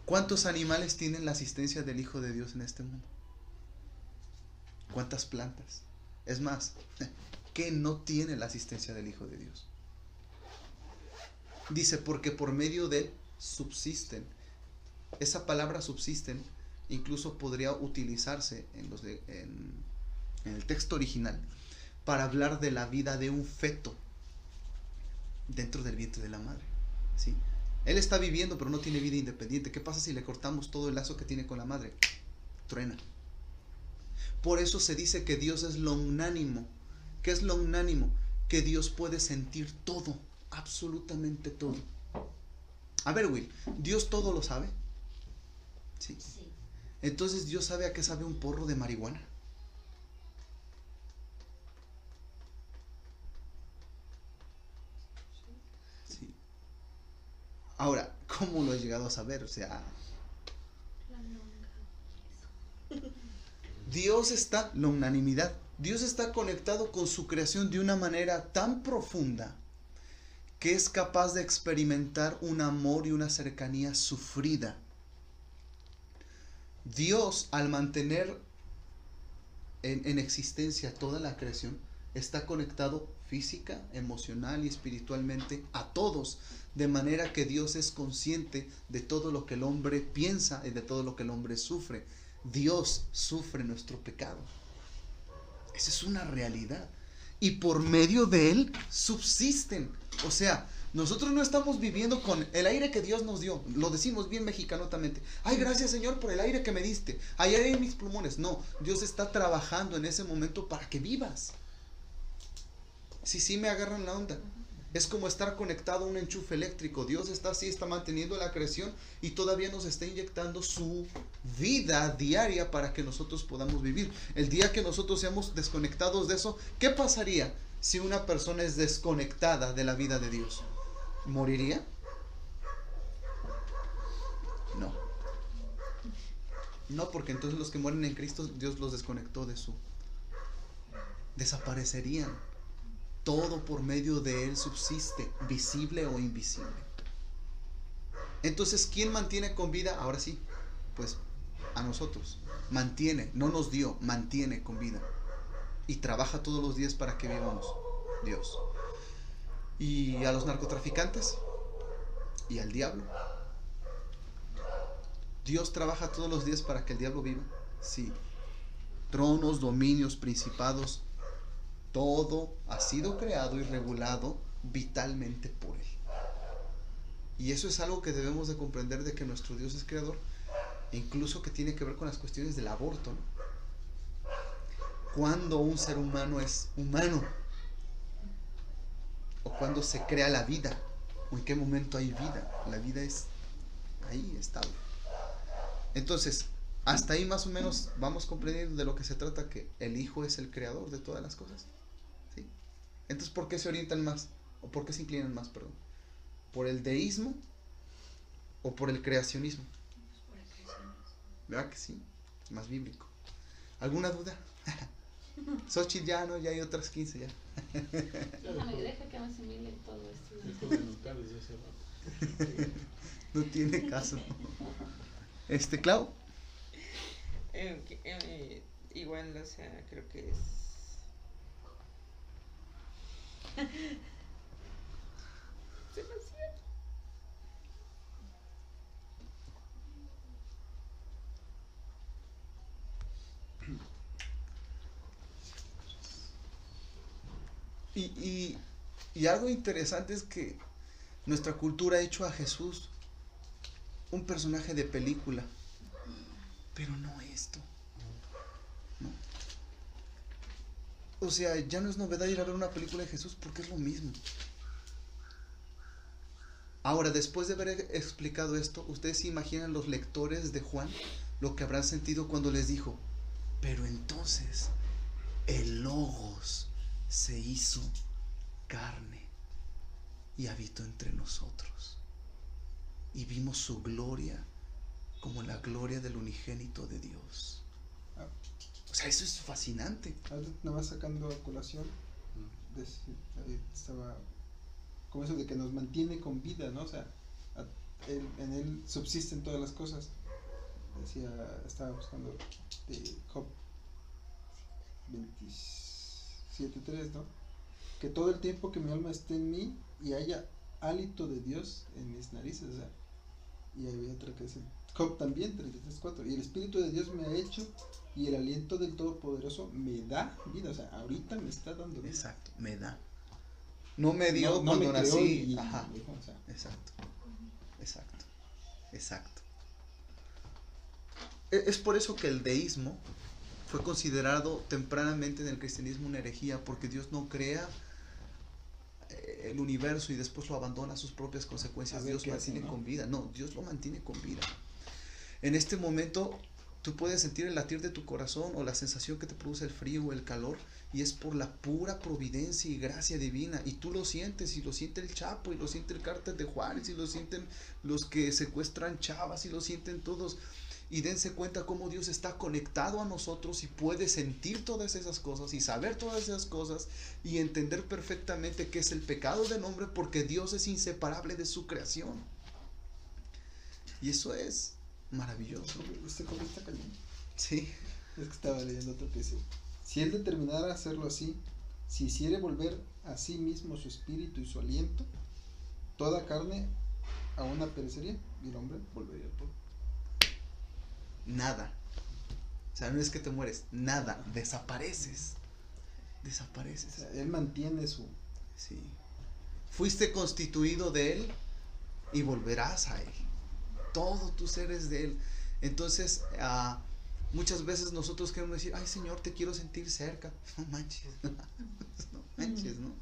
¿Cuántos animales tienen la asistencia del Hijo de Dios en este mundo? ¿Cuántas plantas? Es más, ¿qué no tiene la asistencia del Hijo de Dios? Dice, porque por medio de él subsisten. Esa palabra subsisten incluso podría utilizarse en el texto original para hablar de la vida de un feto dentro del vientre de la madre, ¿sí? Él está viviendo, pero no tiene vida independiente. ¿Qué pasa si le cortamos todo el lazo que tiene con la madre? Truena. Por eso se dice que Dios es lonánimo. ¿Qué es lonánimo? Que Dios puede sentir todo, absolutamente todo. A ver, Will, ¿Dios todo lo sabe? Sí. Entonces, ¿Dios sabe a qué sabe un porro de marihuana? Sí. Ahora, ¿cómo lo he llegado a saber? O sea, Dios está, la unanimidad, Dios está conectado con su creación de una manera tan profunda que es capaz de experimentar un amor y una cercanía sufrida. Dios, al mantener en existencia toda la creación, está conectado física, emocional y espiritualmente a todos, de manera que Dios es consciente de todo lo que el hombre piensa y de todo lo que el hombre sufre. Dios sufre nuestro pecado. Esa es una realidad. Y por medio de Él subsisten. O sea, nosotros no estamos viviendo con el aire que Dios nos dio. Lo decimos bien mexicanotamente. Ay, gracias Señor por el aire que me diste. Hay aire en mis pulmones. No, Dios está trabajando en ese momento para que vivas. Sí, me agarran la onda. Es como estar conectado a un enchufe eléctrico. Dios está manteniendo la creación y todavía nos está inyectando su vida diaria para que nosotros podamos vivir. El día que nosotros seamos desconectados de eso, ¿qué pasaría si una persona es desconectada de la vida de Dios? ¿Moriría? No, porque entonces los que mueren en Cristo, Dios los desconectó de su... Desaparecerían. Todo por medio de Él subsiste, visible o invisible. Entonces, ¿quién mantiene con vida? Ahora sí, pues a nosotros. Mantiene, no nos dio, mantiene con vida. Y trabaja todos los días para que vivamos. Dios. Y a los narcotraficantes y al diablo. Dios trabaja todos los días para que el diablo viva. Sí. Tronos, dominios, principados. Todo ha sido creado y regulado vitalmente por Él. Y eso es algo que debemos de comprender, de que nuestro Dios es creador, e incluso que tiene que ver con las cuestiones del aborto, ¿no? Cuando un ser humano es humano, o cuando se crea la vida, o en qué momento hay vida. La vida es ahí, estable. Entonces, hasta ahí más o menos vamos comprendiendo de lo que se trata, que el Hijo es el creador de todas las cosas. ¿Sí? Entonces, ¿por qué se orientan más? ¿O por qué se inclinan más, perdón? ¿Por el deísmo o por el creacionismo? ¿Verdad que sí? Es más bíblico. ¿Alguna duda? Xochitl ya, ¿no? Ya hay otras 15 ya. Deja que me asimile todo esto. Dejo de notar desde hace rato. No tiene caso. Clau. Igual, o sea, creo que es... demasiado. Y algo interesante es que nuestra cultura ha hecho a Jesús un personaje de película, pero no esto. No. O sea, ya no es novedad ir a ver una película de Jesús porque es lo mismo. Ahora, después de haber explicado esto, ¿ustedes se imaginan los lectores de Juan lo que habrán sentido cuando les dijo: pero entonces el Logos se hizo carne y habitó entre nosotros, y vimos su gloria como la gloria del unigénito de Dios? O sea, eso es fascinante. Nada más sacando a colación, estaba como eso de que nos mantiene con vida, ¿no? O sea, en Él subsisten todas las cosas. Estaba buscando de Job 27:3, ¿no? Que todo el tiempo que mi alma esté en mí y haya hálito de Dios en mis narices, o sea, y había otra que dice Job también 33:4, y el Espíritu de Dios me ha hecho y el aliento del Todopoderoso me da vida, o sea, ahorita me está dando vida. Exacto, me da. No me dio no cuando me creó nací. y Ajá. o sea, Exacto. Es por eso que el deísmo fue considerado tempranamente en el cristianismo una herejía, porque Dios no crea el universo y después lo abandona a sus propias consecuencias. Dios mantiene con vida. No, Dios lo mantiene con vida. En este momento tú puedes sentir el latir de tu corazón o la sensación que te produce el frío o el calor, y es por la pura providencia y gracia divina, y tú lo sientes, y lo siente el Chapo, y lo siente el Cártel de Juárez, y lo sienten los que secuestran chavas, y lo sienten todos. Y dense cuenta cómo Dios está conectado a nosotros y puede sentir todas esas cosas y saber todas esas cosas y entender perfectamente qué es el pecado del hombre, porque Dios es inseparable de su creación. Y eso es maravilloso. Este cobre está cañón. Sí. Es que estaba leyendo otro que dice: si Él determinara hacerlo así, si hiciere volver a sí mismo su espíritu y su aliento, toda carne a una perecería y el hombre volvería al polvo. Nada. O sea, no es que te mueres, nada, desapareces. Desapareces. O sea, él mantiene su... Sí. Fuiste constituido de él y volverás a él. Todo tu ser es de él. Entonces, muchas veces nosotros queremos decir, ay Señor, te quiero sentir cerca. No manches, no manches, ¿no?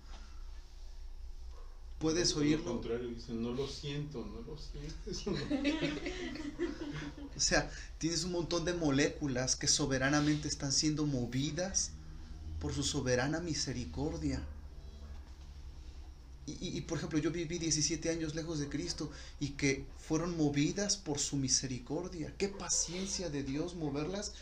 Puedes Por oírlo. lo contrario, dicen, no lo siento, no lo sientes. O sea, tienes un montón de moléculas que soberanamente están siendo movidas por su soberana misericordia. Y por ejemplo, yo viví 17 años lejos de Cristo y que fueron movidas por su misericordia. Qué paciencia de Dios moverlas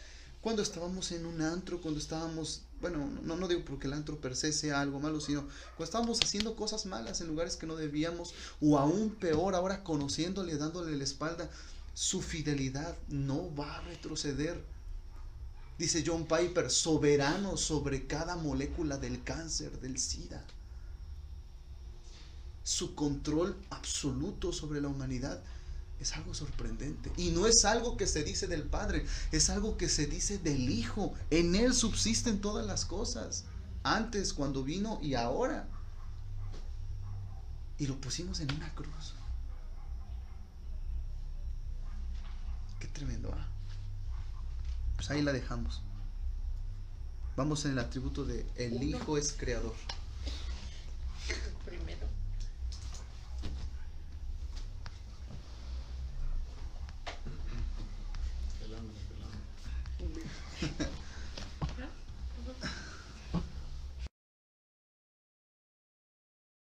cuando estábamos en un antro, cuando estábamos, bueno, no digo porque el antro per se sea algo malo, sino cuando estábamos haciendo cosas malas en lugares que no debíamos, o aún peor, ahora conociéndole, dándole la espalda. Su fidelidad no va a retroceder. Dice John Piper, soberano sobre cada molécula del cáncer, del SIDA. Su control absoluto sobre la humanidad es algo sorprendente. Y no es algo que se dice del Padre, es algo que se dice del Hijo. En Él subsisten todas las cosas. Antes, cuando vino y ahora. Y lo pusimos en una cruz. Qué tremendo, ¿ah? Pues ahí la dejamos. Vamos en el atributo de el Hijo es creador.